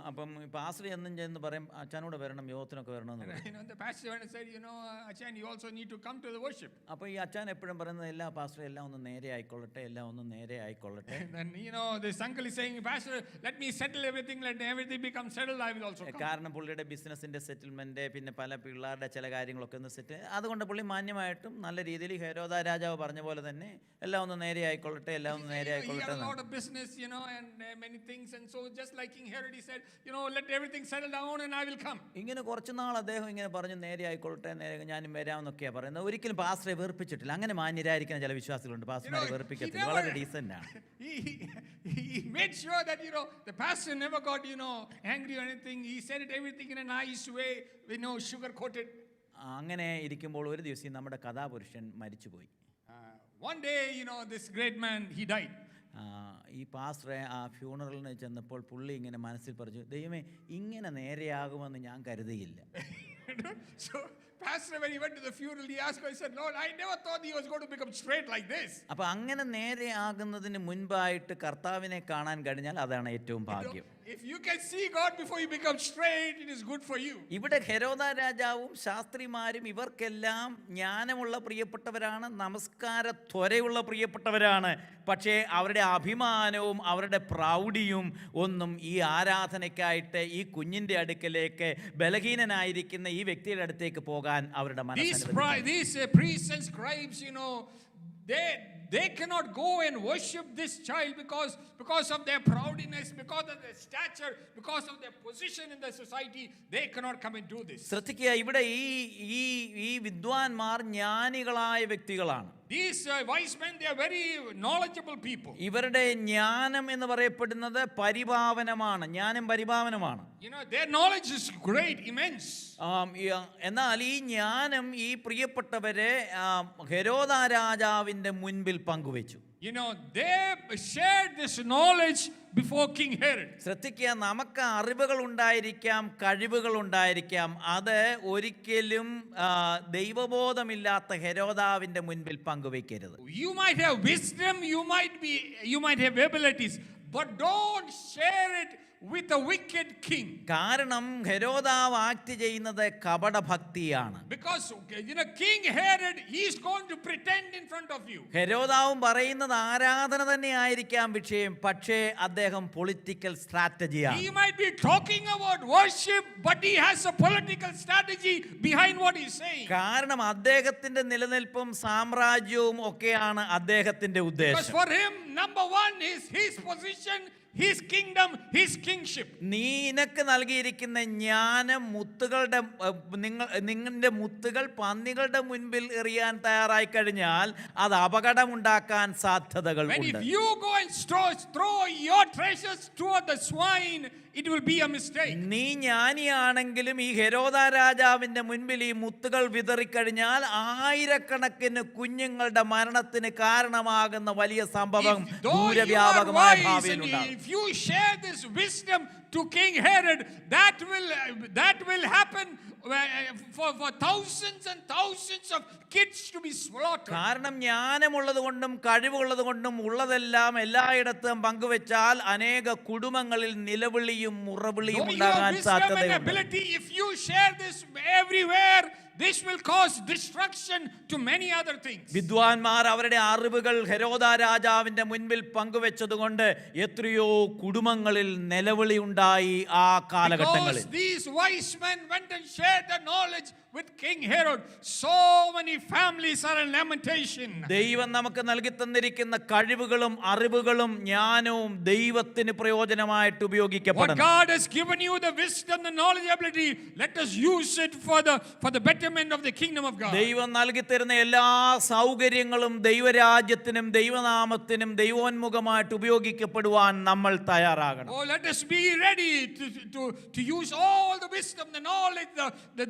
അപ്പം പാസ്റ്റർ എന്നും ചെന്ന് പറയും, അച്ഛനോട് വരണം, യോഗത്തിനൊക്കെ വരണമെന്ന് പറയും. You know, the pastor went and said, you know, Achan, you also need to come to the worship. അപ്പോൾ ഈ അച്ഛൻ എപ്പോഴും പറയുന്നത്, എല്ലാ പാസ്റ്റർ എല്ലാം ഒന്ന് നേരെ ആയിക്കൊള്ളട്ടെ, എല്ലാം ഒന്ന് നേരെ ആയിക്കൊള്ളട്ടെ. And you know, this uncle is saying, pastor, let me settle everything, let everything become settled, I will also come. കാരണം പുള്ളിയുടെ ബിസിനസിന്റെ സെറ്റിൽമെന്റ്, പിന്നെ പല പിള്ളേരുടെ ചില കാര്യങ്ങളൊക്കെ ഒന്ന് സെറ്റ്, അതുകൊണ്ട് പുള്ളി മാന്യമായിട്ടും നല്ല രീതിയിൽ ഹെരോദ രാജാവ് പറഞ്ഞ പോലെ തന്നെ എല്ലാം ഒന്ന് നേരെ ആയിക്കൊള്ളട്ടെ, എല്ലാം ഒന്ന് നേരെ ആയിക്കൊള്ളട്ടെ. He had a lot of business, you know, and many things, and so just like King Herod, he said, you know, let everything settle down and I will come. ഇങ്ങനെ കുറച്ച് നാൾ അദ്ദേഹം ഇങ്ങനെ പറഞ്ഞു, നേരെ ആയിക്കൊള്ളട്ടെ, ഞാനും വരാമെന്നൊക്കെയാണ് പറയുന്നത്. ഒരിക്കലും പാസ്റ്ററെ വെറുപ്പിച്ചിട്ടില്ല. അങ്ങനെ മാന്യരായിരിക്കുന്ന ചില വിശ്വാസികളുണ്ട്, പാസ്റ്റർമാരെ വെറുപ്പിക്കത്തില്ല, വളരെ ഡീസന്റ് ആണ്. He made sure that, you know, the pastor never got, you know, angry or anything. He said it everything in a nice way, you know, sugar coated. അങ്ങനെ ഇരിക്കുമ്പോൾ ഒരു ദിവസം നമ്മുടെ കഥാപുരുഷൻ മരിച്ചുപോയി. One day, you know, this great man, he died. ഈ പാസ്റ്ററെ ആ ഫ്യൂണറലിന് ചെന്നപ്പോൾ പുള്ളി ഇങ്ങനെ മനസ്സിൽ പറഞ്ഞു, ദൈവമേ ഇങ്ങനെ നേരെയാകുമെന്ന് ഞാൻ കരുതിയില്ല. So pastor, when he went to the funeral, he asked God, he said, Lord, I never thought he was going to become straight like this. അപ്പോൾ അങ്ങനെ നേരെയാകുന്നതിന് മുൻപായിട്ട് കർത്താവിനെ കാണാൻ കഴിഞ്ഞാൽ അതാണ് ഏറ്റവും ഭാഗ്യം. If you can see God before you become straight, it is good for you. ഇവിടെ ഹെരോദ രാജാവും ശാസ്ത്രിമാരും ഇവർക്കെല്ലാം ജ്ഞാനമുള്ള പ്രിയപ്പെട്ടവരാണ്, നമസ്കാര ത്വരയുള്ള പ്രിയപ്പെട്ടവരാണ്. പക്ഷേ അവരുടെ അഭിമാനവും അവരുടെ പ്രൗഢിയും ഒന്നും ഈ ആരാധനയ്ക്കായിട്ട് ഈ കുഞ്ഞിൻ്റെ അടുക്കലേക്ക് ബലഹീനനായിരിക്കുന്ന ഈ വ്യക്തിയുടെ അടുത്തേക്ക് പോകാൻ അവരുടെ മനസ്സ്. These priests and scribes, they cannot go and worship this child because of their proudness, because of their stature, because of their position in the society. They cannot come and do this. ശ്രദ്ധിക്കുക, ഇവിടെ ഈ വിദ്വാൻമാർ ജ്ഞാനികളായ വ്യക്തികളാണ്. These wise men, they are very knowledgeable people. ഇവരുടെ ജ്ഞാനം എന്ന് പറയപ്പെടുന്നത് പരിഭാവനമാണ്. ജ്ഞാനം പരിഭാവനമാണ്. Their knowledge is great, immense. എന്നാൽ ഈ ജ്ഞാനം ഈ പ്രിയപ്പെട്ടവരെ ഹെരോദ രാജാവിന്റെ മുൻപിൽ പങ്കുവെച്ചു. They shared this knowledge before King Herod. ശ്രദ്ധിക്കുക, നമുക്ക് അറിവുകൾ ഉണ്ടായിരിക്കാം, കഴിവുകൾ ഉണ്ടായിരിക്കാം, അത് ഒരിക്കലും ദൈവബോധമില്ലാത്ത ഹെരോദാവിന്റെ മുൻപിൽ പങ്കുവെക്കരുത്. You might have wisdom, you might have abilities, but don't share it with a wicked king. കാരണം ഹെരോദാവ് ആക്ട് ചെയ്യുന്നത് കപടഭക്തിയാണ്. Because King Herod, he is going to pretend in front of you. ഹെരോദാവും പറയുന്നത് ആരാധന തന്നെ ആയിരിക്കാം വിഷയം, പക്ഷേ അദ്ദേഹം political സ്ട്രാറ്റജിയാണ്. He might be talking about worship, but he has a political strategy behind what he is saying. കാരണം അദ്ദേഹത്തിന്റെ നിലനിൽപ്പും സാമ്രാജ്യവും ഒക്കെയാണ് അദ്ദേഹത്തിന്റെ ഉദ്ദേശം. Because for him, number one is his position, his kingdom, his kingship. നിനക്ക് നൽകിയിരിക്കുന്ന ജ്ഞാനം നിങ്ങളുടെ മുത്തുകൾ പന്നികളുടെ മുൻപിൽ എറിയാൻ തയ്യാറായി കഴിഞ്ഞാൽ അത് അപകടമുണ്ടാക്കാൻ സാധ്യതകൾ ഉണ്ട്. When if you go and throw your treasures toward the swine, it will be a mistake. നീ ജ്ഞാനിയാണെങ്കിലും ഈ ഹെരോദ രാജാവിന്റെ മുൻപിൽ ഈ മുത്തുകൾ വിതറിക്കഴിഞ്ഞാൽ ആയിരക്കണക്കിന് കുഞ്ഞുങ്ങളുടെ മരണത്തിന് കാരണമാകുന്ന വലിയ സംഭവം ദൂരവ്യാപകമായ ഭാവിയിൽ ഉണ്ടാകും. If you share this wisdom to King Herod, that will happen for thousands and thousands of kids to be slaughtered. കാരണം ജ്ഞാനമുള്ളത് കൊണ്ടും കഴിവുള്ളത് കൊണ്ടും ഉള്ളതെല്ലാം എല്ലായിടത്തും പങ്കുവെച്ചാൽ അനേക കുടുംബങ്ങളിൽ നിലവിളിയും മുറവിളിയും ഉണ്ടാകാൻ സാധ്യതയുണ്ട്. If you share this everywhere, this will cause destruction to many other things. വിദ്വാൻമാർ അവരുടെ അറിവുകൾ ഹെരോദ രാജാവിന്റെ മുൻപിൽ പങ്കുവെച്ചതുകൊണ്ട് എത്രയോ കുടുംബങ്ങളിൽ നിലവിളി ഉണ്ടായി ആ കാലഘട്ടങ്ങളിൽ. Because these wise men went and shared the knowledge with King Herod, so many families are in lamentation. ദൈവം നമുക്ക് നൽകി തന്നിരിക്കുന്ന കഴിവുകളും അറിവുകളും ജ്ഞാനവും ദൈവത്തിന് പ്രയോജനമായിട്ട് ഉപയോഗിക്കപ്പെടണം. What God has given you, the wisdom, the knowledge, ability, let us use it for the betterment of the kingdom of God. ദൈവം നൽകി തരുന്ന എല്ലാ സൗകര്യങ്ങളും ദൈവരാജ്യത്തിനും ദൈവനാമത്തിനും ദൈവോന്മുഖമായിട്ട് ഉപയോഗിക്കപ്പെടുവാൻ നമ്മൾ തയ്യാറാകണം. Oh, let us be ready to use all the wisdom, the knowledge,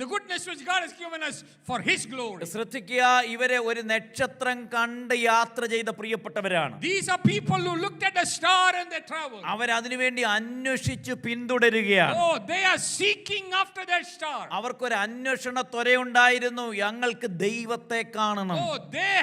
the goodness which God has given us for His glory. ശ്രദ്ധിക്കുക, ഇവരെ ഒരു നക്ഷത്രം കണ്ട് യാത്ര ചെയ്ത പ്രിയപ്പെട്ടവരാണ്. These are people who looked at a star and they traveled. അവർ അതിനുവേണ്ടി അന്വേഷിച്ച് പിന്തുടരുകയാണ്. Oh, they are seeking after that star. അവർക്കൊരു അന്വേഷണ ത്വരയുണ്ടായിരുന്നു, ഞങ്ങൾക്ക് ദൈവത്തെ കാണണം. Oh, they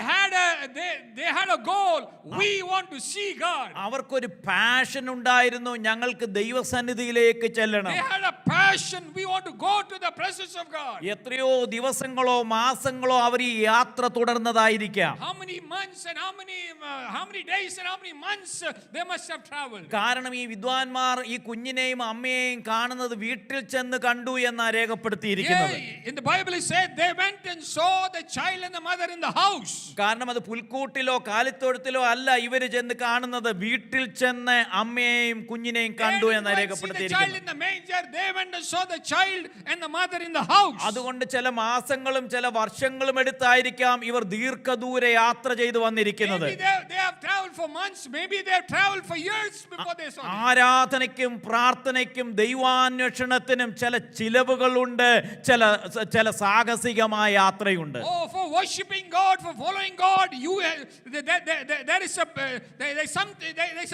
had a goal. We want to see God. അവർക്കൊരു പാഷൻ ഉണ്ടായിരുന്നു, ഞങ്ങൾക്ക് ദൈവസന്നിധിയിലേക്ക് ചെല്ലണം. They had a passion. We want to go to the presence of God. എത്രയോ ദിവസങ്ങളോ മാസങ്ങളോ അവർ ഈ യാത്ര തുടർന്നതായിരിക്കാം. How many months and how many days and how many months they must have traveled. കാരണം ഈ വിദ്വാൻമാർ ഈ കുഞ്ഞിനെയും അമ്മയെയും കാണുന്നത് വീട്ടിൽ ചെന്ന് കണ്ടു എന്നാണ് രേഖപ്പെടുത്തിയിരിക്കുന്നത്. In the Bible it said they went and saw the child and the mother in the house. കാരണം അത് പുൽക്കൂട്ടിലോ കാലിത്തൊഴുത്തിലോ അല്ല ഇവര് ചെന്ന് കാണുന്നത്, വീട്ടിൽ ചെന്ന് അമ്മയെയും കുഞ്ഞിനെയും കണ്ടു എന്നാണ് രേഖപ്പെടുത്തിയിരിക്കുന്നത്. They went and saw the child and the mother in the house. അതുകൊണ്ട് ചില മാസങ്ങളും ചില വർഷങ്ങളും എടുത്തായിരിക്കാം ഇവർ ദീർഘദൂര യാത്ര ചെയ്തു വന്നിരിക്കുന്നത്. They have traveled for months, maybe they have traveled for years before they saw. ആരാധനയ്ക്കും പ്രാർത്ഥനയ്ക്കും ദൈവാന്വേഷണത്തിനും ചില ചിലവുകളുണ്ട്, ചില സാഹസികമായ യാത്രയുണ്ട്. Oh, for worshiping God, for following God, there is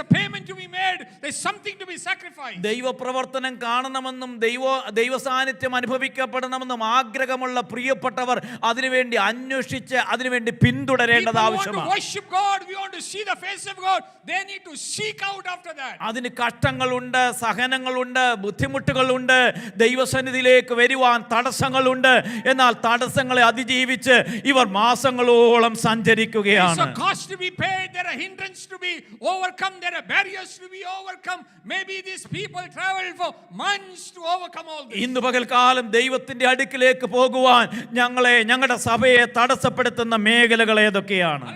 a payment to be made, there is something to be sacrificed. ദൈവപ്രവർത്തനം കാണണമെന്നും ദൈവസാന്നിധ്യം അനുഭവിക്കപ്പെടണമെന്നും ആഗ്രഹമുള്ള പ്രിയപ്പെട്ടവർ അതിനുവേണ്ടി അന്വേഷിച്ച് അതിനുവേണ്ടി പിന്തുടരേണ്ടത് ആവശ്യമാണ്. We want to worship God, we want to see the face of God, they need to seek out after that. അതിന് കഷ്ടങ്ങളുണ്ട്, സഹനങ്ങളുണ്ട്, ബുദ്ധിമുട്ടുകളുണ്ട്, ദൈവസന്നിധിയിലേക്ക് വരുവാൻ തടസ്സങ്ങളുണ്ട്. എന്നാൽ തടസ്സങ്ങളെ അതിജീവിച്ച് ഇവർ മാസങ്ങളോളം സഞ്ചരിക്കുകയാണ്. There's a cost to be paid, there are hindrances to be overcome, there are barriers to be overcome. Maybe these people traveled for months to overcome all this. ഇന്ന് പകൽക്കാലം ദൈവത്തിന്റെ അടുക്കിലേക്ക് പോകുവാൻ ഞങ്ങളുടെ സഭയെ തടസ്സപ്പെടുത്തുന്ന മേഖലകൾ ഏതൊക്കെയാണ്?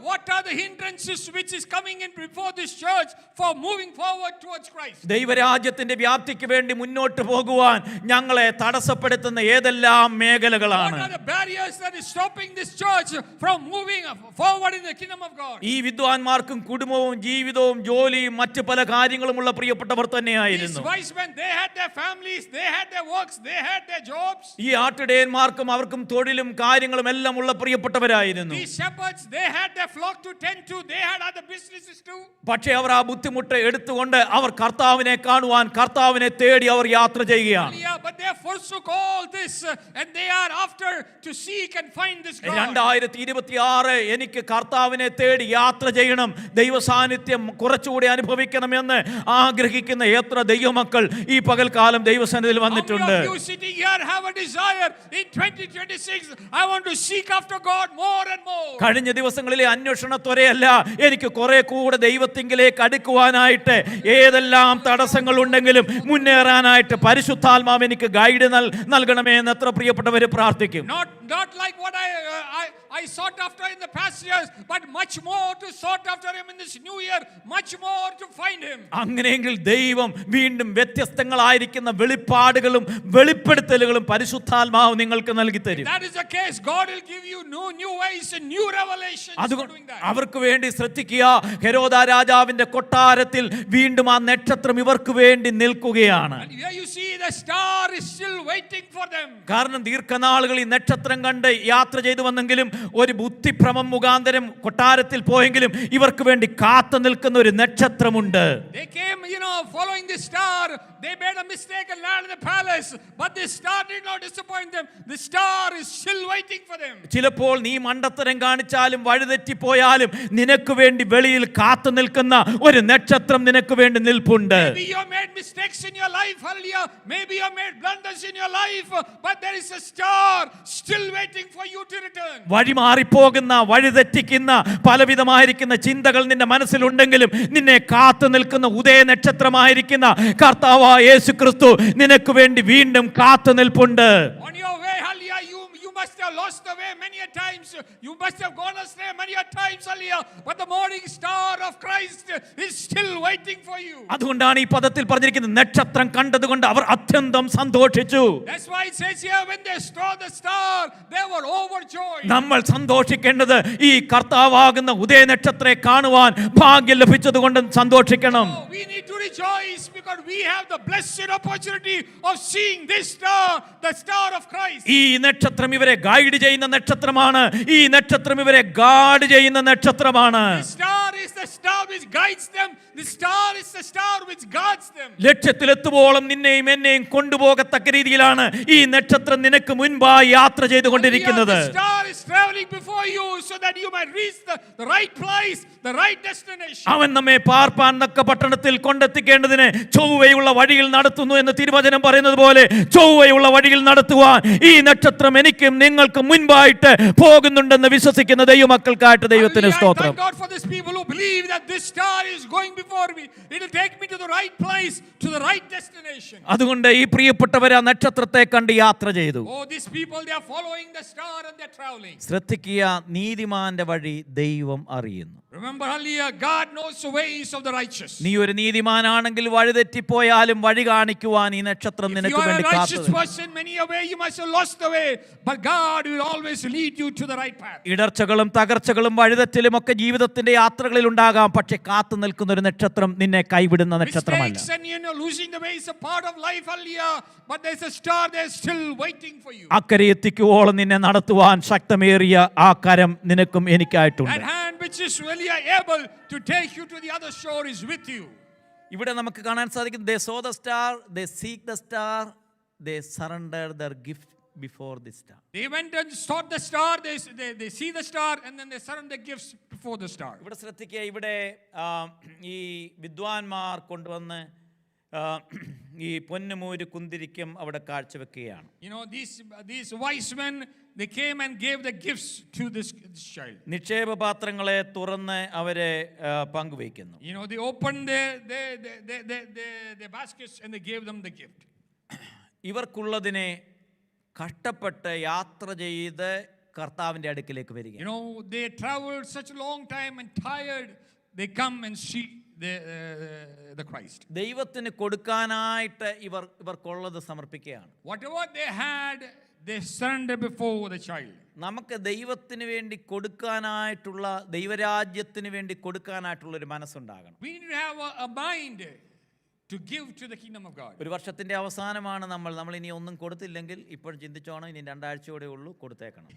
What are the hindrances which is coming in before this church for moving forward towards Christ? ദൈവരാജ്യത്തിന്റെ വ്യാപ്തിക്ക് വേണ്ടി മുന്നോട്ട് പോകുവാൻ ഞങ്ങളെ തടസ്സപ്പെടുത്തുന്ന ഏതെല്ലാം മേഖലകളാണ്? What are the barriers that is stopping this church from moving forward in the kingdom of God? ഈ വിദ്വാൻമാർക്കും കുടുംബവും ജീവിതവും ജോലിയും മറ്റു പല കാര്യങ്ങളുമുള്ള പ്രിയപ്പെട്ടവർ തന്നെയായിരുന്നു. These wise men, they had their families, they had their works, they had their jobs. ഈ ആട്ടിടയന്മാർക്കും അവർക്കും തൊഴിലും കാര്യങ്ങളും എല്ലാം ഉള്ള പ്രിയപ്പെട്ടവരായിരുന്നു. These shepherds, they had their flock to tend to, they had other businesses too. പക്ഷേ അവർ ആ ബുദ്ധിമുട്ട് എടുത്തുകൊണ്ട് അവർ കർത്താവിനെ കാണുവാൻ, കർത്താവിനെ തേടി അവർ യാത്ര ചെയ്യുകയാണ്. But they forsook all this and they are after to seek and find this God. 2026 എനിക്ക് കർത്താവിനെ തേടി യാത്ര ചെയ്യണം, ദൈവസാന്നിധ്യം കുറച്ചുകൂടി അനുഭവിക്കണമെന്ന് ആഗ്രഹിക്കുന്ന എത്ര ദൈവമക്കൾ ഈ പകൽക്കാലം ദൈവസന്നിധിയിൽ വന്നിട്ടുണ്ട്. You sitting here have a desire in 2026, I want to seek after God more and more. കഴിഞ്ഞ ദിവസങ്ങളിലെ അന്വേഷണത്വരെയല്ല, എനിക്ക് കുറെ കൂടെ ദൈവത്തിങ്കിലേക്ക് അടുക്കുവാനായിട്ട് ഏതെല്ലാം തടസ്സങ്ങൾ ഉണ്ടെങ്കിലും മുന്നേറാനായിട്ട് പരിശുദ്ധാത്മാവ് എനിക്ക് ഗൈഡ് നൽകണമേ എന്ന് എത്ര പ്രിയപ്പെട്ടവര് പ്രാർത്ഥിക്കും. Not like what I sought after in the past years, but much more to sought after him in this new year, much more to find him. അങ്ങനെയെങ്കിൽ ദൈവം വീണ്ടും വ്യത്യസ്തങ്ങളായിരിക്കുന്ന വെളിപ്പാടുകളും വെളിപ്പെടുത്തലുകളും പരിശുദ്ധാത്മാവ് നിങ്ങൾക്ക് നൽകി തരും. That is the case. God will give you new ways and new revelations for doing that. അവർക്ക് വേണ്ടി ശ്രദ്ധിക്കുക, ഹെരോദ രാജാവിന്റെ കൊട്ടാരത്തിൽ വീണ്ടും ആ നക്ഷത്രം ഇവർക്ക് വേണ്ടി നിൽക്കുകയാണ്. And here you see the star is still waiting for them. കാരണം ദീർഘനാളുകൾ ഈ നക്ഷത്രം കണ്ട് യാത്ര ചെയ്തു വന്നെങ്കിലും ഒരു ബുദ്ധിഭ്രമം മുഖാന്തരം കൊട്ടാരത്തിൽ പോയെങ്കിലും ഇവർക്ക് വേണ്ടി കാത്തു നിൽക്കുന്ന ഒരു നക്ഷത്രമുണ്ട്. They came, following the star. They made a mistake and landed in the palace, but the star did not disappoint them. The star is still waiting for them. ചിലപ്പോൾ നീ മണ്ടത്തരം കാണിച്ചാലും വഴിതെറ്റിപ്പോയാലും നിനക്ക് വേണ്ടി വെളിയിൽ കാത്തു നിൽക്കുന്ന ഒരു നക്ഷത്രം നിനക്ക് വേണ്ടി നിൽപ്പുണ്ട്. Maybe you have made mistakes in your life, hallelujah. Maybe you have made blunders in your life, but there is a star still waiting for you to return. വഴി മാറിപ്പോകുന്ന, വഴിതെറ്റിക്കുന്ന പലവിധമായിരിക്കുന്ന ചിന്തകൾ നിന്റെ മനസ്സിലുണ്ടെങ്കിലും നിന്നെ കാത്തു നിൽക്കുന്ന ഉദയ നക്ഷത്രമായിരിക്കുന്ന കർത്താവായ യേശു ക്രിസ്തു നിനക്ക് വേണ്ടി വീണ്ടും കാത്തു നിൽപ്പുണ്ട്. On your way, hallelujah, you must have lost the way many a times. You must have gone astray many a times, hallelujah. But the morning star of Christ is still waiting for you. അതുകൊണ്ടാണ് ഈ പദത്തിൽ പറഞ്ഞിരിക്കുന്നത്, നക്ഷത്രം കണ്ടതുകൊണ്ട് അവർ അത്യന്തം സന്തോഷിച്ചു. That's why it says here, when they saw the star, they were overjoyed. നമ്മൾ സന്തോഷിക്കേണ്ടത് ഈ കർത്താവാകുന്ന ഉദയ നക്ഷത്രത്തെ കാണുവാൻ ഭാഗ്യം ലഭിച്ചതുകൊണ്ട് സന്തോഷിക്കണം. We need to rejoice because we have the blessed opportunity of seeing this star, the star of Christ. ഈ നക്ഷത്രം ഇവരെ guide ചെയ്യുന്ന നക്ഷത്രമാണ്. ഈ നക്ഷത്രം ഇവരെ ഗാർഡ് ചെയ്യുന്ന നക്ഷത്രമാണ്. The star is the star which guides them. The star is the star which guards them. ലക്ഷ്യത്തിലെത്തുവോളം നിന്നെയും എന്നെയും കൊണ്ടുപോകത്തക്ക രീതിയിലാണ് ഈ നക്ഷത്രം നിനക്ക് മുൻപായി യാത്ര ചെയ്തുകൊണ്ടിരിക്കുന്നത്. The star is traveling before you so that you might reach the right place, the right destination. അവൻ നമ്മെ പാർപ്പാൻ തക്ക പട്ടണത്തിൽ കൊണ്ടെത്തിക്കേണ്ടതിന് ചൊവ്വയുള്ള വഴിയിൽ നടത്തുന്നു എന്ന് തിരുവചനം പറയുന്നത് പോലെ ചൊവ്വയുള്ള വഴിയിൽ നടത്തുവാൻ ഈ നക്ഷത്രം എനിക്കും നിങ്ങൾക്കും മുൻപായിട്ട് പോകുന്നുണ്ടെന്ന് വിശ്വസിക്കുന്ന ദൈവമക്കൾക്കായിട്ട് ദൈവത്തിന് സ്തോത്രം. Thank God for these people who believe that this star is going before me. It will take me to the right place, to the right destination. അതുകൊണ്ട് ഈ പ്രിയപ്പെട്ടവർ ആ നക്ഷത്രത്തെ കണ്ട് യാത്ര ചെയ്തു. Oh, these people, they are following the star and they are traveling. ശ്രദ്ധിക്കുക, നീതിമാന്റെ വഴി ദൈവം അറിയുന്നു. Remember, hallelujah, God knows the ways of the righteous. നീ ഒരു നീതിമാനാണെങ്കിൽ വഴിതെറ്റിപ്പോയാലും വഴി കാണിക്കുവാൻ ഈ നക്ഷത്രം നിനക്ക് വേണ്ടി കാത്തു. കാത്തു. If you are a righteous person, many a way you must have lost the way, but God will always lead you to the right path. ഇടർച്ചകളും തകർച്ചകളും വഴിതെറ്റലും ഒക്കെ ജീവിതത്തിന്റെ യാത്രകളിൽ ഉണ്ടാകാം, പക്ഷെ കാത്തു നിൽക്കുന്ന ഒരു നക്ഷത്രം നിന്നെ കൈവിടുന്ന നക്ഷത്രമല്ല. Mistakes and losing the way is a part of life, hallelujah, but there's a star there still waiting for you. അക്കരെ എത്തിക്കുവോളം നിന്നെ നടത്തുവാൻ ശക്തമേറിയ ആ കരം നിനക്കും എനിക്കായിട്ടുണ്ട്. That hand which is really able to take you to the other shore is with you. ഇവിടെ നമുക്ക് കാണാൻ സാധിക്കും, they saw the star, they seek the star, they surrender their gift before the star. They went and sought the star, they see the star, and then they surrender gifts before the star. ഇവിടെ ശ്രദ്ധിക്കുക, ഇവിടെ ഈ വിദ്വാൻമാർ കൊണ്ടുവന്ന് ഈ പൊന്നുമൂര് കുന്തിരിക്കം അവിടെ കാഴ്ചവെക്കുകയാണ്. You know, these wise men, they came and gave the gifts to this child. നിക്ഷേപപാത്രങ്ങളെ തുറന്ന് അവരെ പങ്കുവയ്ക്കുന്നു. You know, they opened their baskets and they gave them the gift. ഇവർക്കുള്ളതിനെ കഷ്ടപ്പെട്ട് യാത്ര ചെയ്ത് കർത്താവിൻ്റെ അടുക്കിലേക്ക് വരിക. You know, they traveled such a long time and tired. They come and see the Christ. ദൈവത്തിന് കൊടുക്കാനായിട്ട് ഇവർക്കുള്ളത് സമർപ്പിക്കുകയാണ്. Whatever they had, they surrendered before the child. നമുക്ക് ദൈവത്തിന് വേണ്ടി കൊടുക്കാനായിട്ടുള്ള, ദൈവരാജ്യത്തിന് വേണ്ടി കൊടുക്കാനായിട്ടുള്ള ഒരു മനസ്സുണ്ടാകണം. We need to have a mind to give to the kingdom of God. ഒരു വർഷത്തിന്റെ അവസാനമാണ് നമ്മൾ ഇനി ഒന്നും കൊടുത്തില്ലെങ്കിൽ ഇപ്പോൾ ചിന്തിച്ചോണം, ഇനി 2 ആഴ്ചയോടെ ഉള്ളൂ, കൊടുത്തേക്കണം.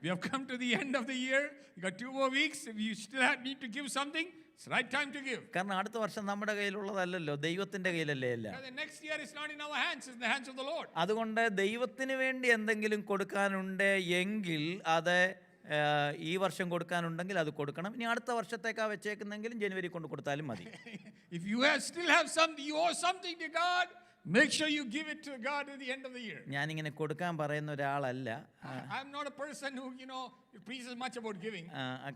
We have come to the end of the year. You got 2 more weeks. If you still need to give something, it's right time to give. കാരണം അടുത്ത വർഷം നമ്മുടെ കയ്യിലുള്ളതല്ലല്ലോ, ദൈവത്തിന്റെ കയ്യിലല്ലേ എല്ലാം. The next year is not in our hands, it's in the hands of the Lord. അതുകൊണ്ട് ദൈവത്തിന് വേണ്ടി എന്തെങ്കിലും കൊടുക്കാനുണ്ട് എങ്കിൽ അത് ഈ വർഷം കൊടുക്കാനുണ്ടെങ്കിൽ അത് കൊടുക്കണം. ഇനി അടുത്ത വർഷത്തേക്കാ വെച്ചേക്കുന്നെങ്കിലും ജനുവരി കൊണ്ട് കൊടുത്താലും മതി. If you still have something, you owe something to God, make sure you give it to God at the end of the year. ഞാനിങ്ങനെ കൊടുക്കാൻ പറയുന്ന ഒരാളല്ല. I'm not a person who, preaches much about giving.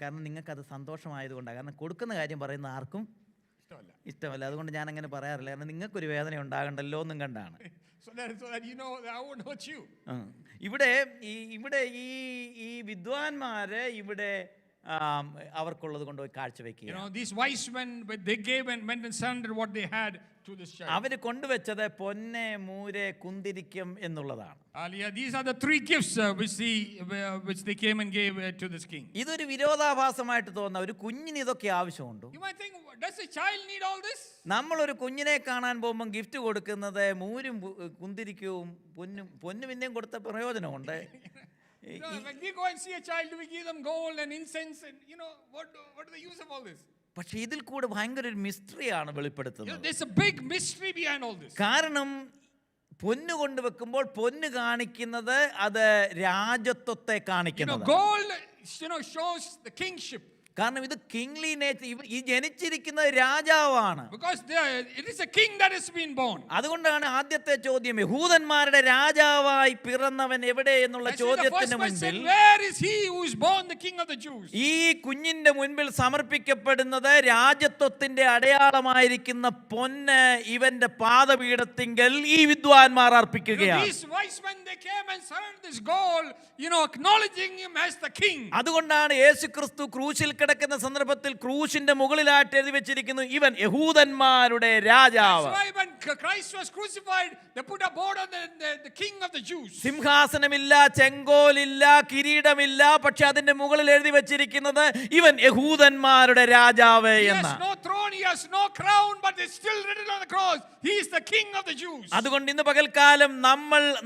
കാരണം നിങ്ങൾക്ക് അത് സന്തോഷമായതുകൊണ്ടാണ്. കാരണം കൊടുക്കുന്ന കാര്യം പറയുന്ന ആർക്കും ഇഷ്ടമല്ല. അതുകൊണ്ട് ഞാൻ അങ്ങനെ പറയാറില്ല. കാരണം നിങ്ങൾക്കൊരു വേദന ഉണ്ടാകണ്ടല്ലോ എന്നും കണ്ടാണ്. So that you know that I won't hurt you. ഇവിടെ ഈ വിദ്വാൻമാര് ഇവിടെ അവർക്കുള്ളത് കൊണ്ടുപോയി കാഴ്ചവെക്കുക. You know, these wise men, they gave and went and surrendered what they had to this child. അവര് കൊണ്ടുവച്ചത് പൊന്ന്, മൂര്, കുന്തിരിക്കം എന്നുള്ളതാണ്. These are the 3 gifts which they came and gave to this king. ഇതൊരു വിരോധാഭാസമായിട്ട് തോന്നുന്ന ഒരു കുഞ്ഞിന് ഇതൊക്കെ ആവശ്യമുണ്ടോ? You might think, does a child need all this? നമ്മളൊരു കുഞ്ഞിനെ കാണാൻ പോകുമ്പോൾ ഗിഫ്റ്റ് കൊടുക്കുന്നത് മൂരും കുന്തിരിക്കവും പൊന്നും പിന്നെയും കൊടുത്ത പ്രയോജനമുണ്ട്. When we go and see a child, we give them gold and incense, and what is the use of all this? പക്ഷെ ഇതിൽ കൂടെ ഭയങ്കര ഒരു മിസ്റ്ററിയാണ് വെളിപ്പെടുത്തുന്നത്. There's a big mystery behind all this. കാരണം പൊന്ന് കൊണ്ടുവെക്കുമ്പോൾ പൊന്ന് കാണിക്കുന്നത് അത് രാജത്വത്തെ കാണിക്കുന്നത്. Gold, shows the kingship. കാരണം ഇത് കിങ്ലി നേച്ചർ, ഈ ജനിച്ചിരിക്കുന്നത് രാജാവാണ്. Because it is a king that has been born. അതുകൊണ്ടാണ് ആദ്യത്തെ ചോദ്യം, യഹൂദന്മാരുടെ രാജാവായി പിറന്നവൻ എവിടെ എന്നുള്ള ചോദ്യത്തിന് മുൻപിൽ where is he who is born the king of the Jews? ഈ കുഞ്ഞിന്റെ മുൻപിൽ സമർപ്പിക്കപ്പെടുന്നത് രാജത്വത്തിന്റെ അടയാളമായിരിക്കുന്ന പൊന്ന് ഇവന്റെ പാദപീഠത്തിങ്കൽ ഈ വിദ്വാൻമാർ അർപ്പിക്കുകയാണ്. These wise men, they came and surrendered this gold, acknowledging him as the king. അതുകൊണ്ടാണ് യേശുക്രിസ്തു ക്രൂശിൽ കിടക്കുന്ന സന്ദർഭത്തിൽ ക്രൂശിന്റെ മുകളിലായിട്ട് എഴുതി വെച്ചിരിക്കുന്നു, ഇവൻ യഹൂദന്മാരുടെ രാജാവ്. That's why when Christ was crucified, they put a board on the king of the Jews. സിംഹാസനമില്ല, ചെങ്കോലില്ല, കിരീടമില്ല, പക്ഷെ അതിന്റെ മുകളിൽ എഴുതി വെച്ചിരിക്കുന്നത് ഇവൻ യഹൂദന്മാരുടെ രാജാവ് എന്ന്. He has no throne, he has no crown, but it's still written on the cross, he is the king of the Jews. അതുകൊണ്ട് ഇന്ന് പകൽക്കാലം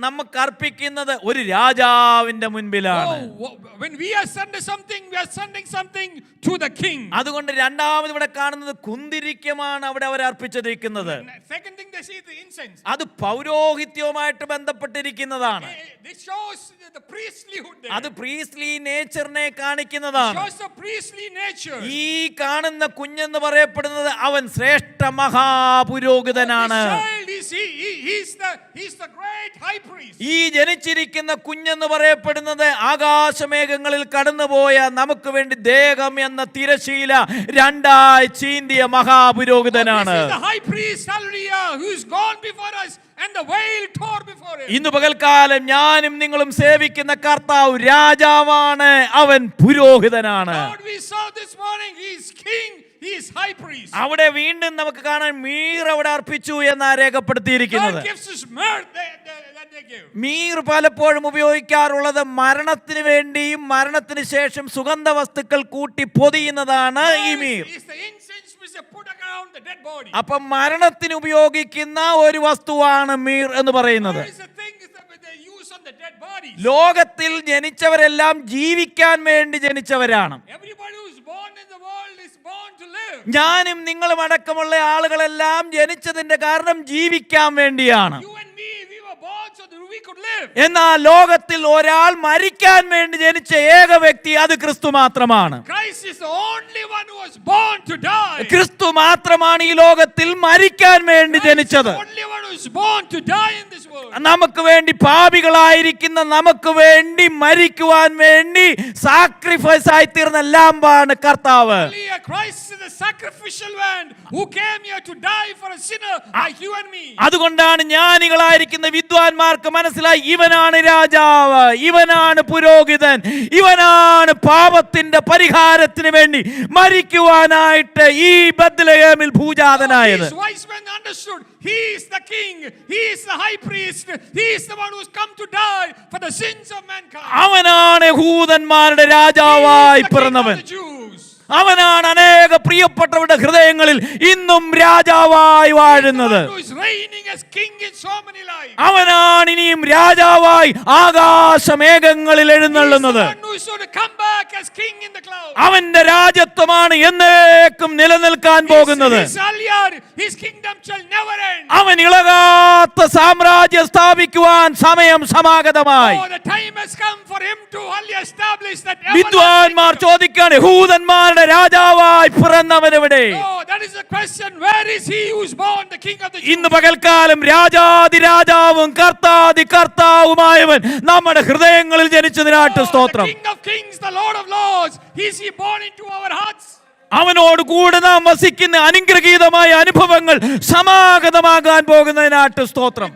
നമുക്ക് അർപ്പിക്കുന്നത് ഒരു രാജാവിന്റെ മുൻപിലാണ്. When we are sending something, we are sending something to the king. അതുകൊണ്ട് രണ്ടാമത് ഇവിടെ കാണുന്നത് കുന്തിരിക്കമാണ് അവിടെ അവർ അർപ്പിച്ചിരിക്കുന്നത്. Second thing they see the incense. അത് പൗരോഹിത്യവുമായിട്ട് ബന്ധപ്പെട്ടിരിക്കുന്നതാണ്. This shows the priestlyhood there. അത് പ്രീസ്ലി നേച്ചറിനെ കാണിക്കുന്നതാണ്. Shows the priestly nature. ഈ കാണുന്ന കുഞ്ഞെന്ന് പറയപ്പെടുന്നത് അവൻ ശ്രേഷ്ഠ മഹാപുരോഹിതനാണ്. He's the great high priest. ഈ ജനിച്ചിരിക്കുന്ന കുഞ്ഞെന്ന് പറയപ്പെടുന്നത് ആകാശമേഘങ്ങളിൽ കടന്നുപോയ നമുക്ക് വേണ്ടി ദേഹം എന്ന തിരശീല രണ്ടായി ചീന്തിയ മഹാപുരോഹിതനാണ്. This is the high priest, hallelujah, who is gone before us and the veil tore before him. ഇന്ന് പകൽക്കാലം ഞാനും നിങ്ങളും സേവിക്കുന്ന കർത്താവ് രാജാവാണ്, അവൻ പുരോഹിതനാണ്. Lord, we saw this morning, he is king, he is high priest. അവിടെ വീണ്ടും നമുക്ക് കാണാൻ മീർ അവിടെ അർപ്പിച്ചു എന്നാ രേഖപ്പെടുത്തിയിരിക്കുന്നത്. God gives us myrrh that they give. Mir പലപ്പോഴും ഉപയോഗിക്കാറുള്ളത് മരണത്തിന് വേണ്ടിയും മരണത്തിന് ശേഷം സുഗന്ധ വസ്തുക്കൾ കൂട്ടി പൊതിയുന്നതാണ് ഈ മീർ. അപ്പം മരണത്തിന് ഉപയോഗിക്കുന്ന ഒരു വസ്തുവാണ് മീർ എന്ന് പറയുന്നത്. ലോകത്തിൽ ജനിച്ചവരെല്ലാം ജീവിക്കാൻ വേണ്ടി ജനിച്ചവരാണ്. ഞാനും നിങ്ങളും അടക്കമുള്ള ആളുകളെല്ലാം ജനിച്ചതിന്റെ കാരണം ജീവിക്കാൻ വേണ്ടിയാണ്. live. എന്നാൽ ലോകത്തിൽ ഒരാൾ മരിക്കാൻ വേണ്ടി ജനിച്ച ഏക വ്യക്തി അത് ക്രിസ്തു മാത്രമാണ്. Christ is the only one who was born to die. ക്രിസ്തു മാത്രമാണ് ഈ ലോകത്തിൽ മരിക്കാൻ വേണ്ടി ജനിച്ചത്. The only one who is born to die in this world. നമുക്ക് വേണ്ടി പാപികളായിരിക്കുന്ന നമുക്ക് വേണ്ടി മരിക്കുവാൻ വേണ്ടി സാക്രിഫൈസ് ആയി തീർന്ന ലാമ്പാണ് കർത്താവ്. Christ is the sacrificial one who came here to die for a sinner like you and me. അതുകൊണ്ടാണ് ജ്ഞാനികളായിരിക്കുന്ന വിദ്വാൻമാർക്ക് മനസ്സിലായി, ഇവനാണ് രാജാവ്, ഇവനാണ് പുരോഹിതൻ, ഇവനാണ് പാപത്തിന്റെ പരിഹാരത്തിന് വേണ്ടി മരിക്കുവാനായിട്ട് ഈ ബത്ലഹേമിൽ ഭൂജാതനായത്. These wise men understood he is the king, he is the high priest, he is the one who has come to die for the sins of mankind. അവനാണ് യഹൂദന്മാരുടെ രാജാവായി പിറന്നവൻ. അവനാണ് അനേക പ്രിയപ്പെട്ടവരുടെ ഹൃദയങ്ങളിൽ ഇന്നും രാജാവായി വാഴുന്നത്. അവനാണ് ഇനിയും രാജാവായി ആകാശമേഘങ്ങളിൽ എഴുന്നള്ളുന്നത്. അവന്റെ രാജത്വമാണ് എന്നേക്കും നിലനിൽക്കാൻ പോകുന്നത്. അവൻ ഇളകാത്ത സാമ്രാജ്യം സ്ഥാപിക്കുവാൻ സമയം സമാഗതമായി. വിദ്വാൻമാർ ചോദിക്കാണ്, യഹൂദന്മാരുടെ രാജാവായി പിറന്നവനെവിടെ? ഇന്ന് പകൽക്കാലം രാജാതിരാജാവും കർത്താതി കർത്താവുമായവൻ നമ്മുടെ ഹൃദയങ്ങളിൽ ജനിച്ചതിനായിട്ട് സ്തോത്രം. അവനോട് കൂടെ നാം വസിക്കുന്ന അനുഗ്രഹീതമായ അനുഭവങ്ങൾ സമാഗതമാകാൻ പോകുന്നതിനായിട്ട് സ്തോത്രം.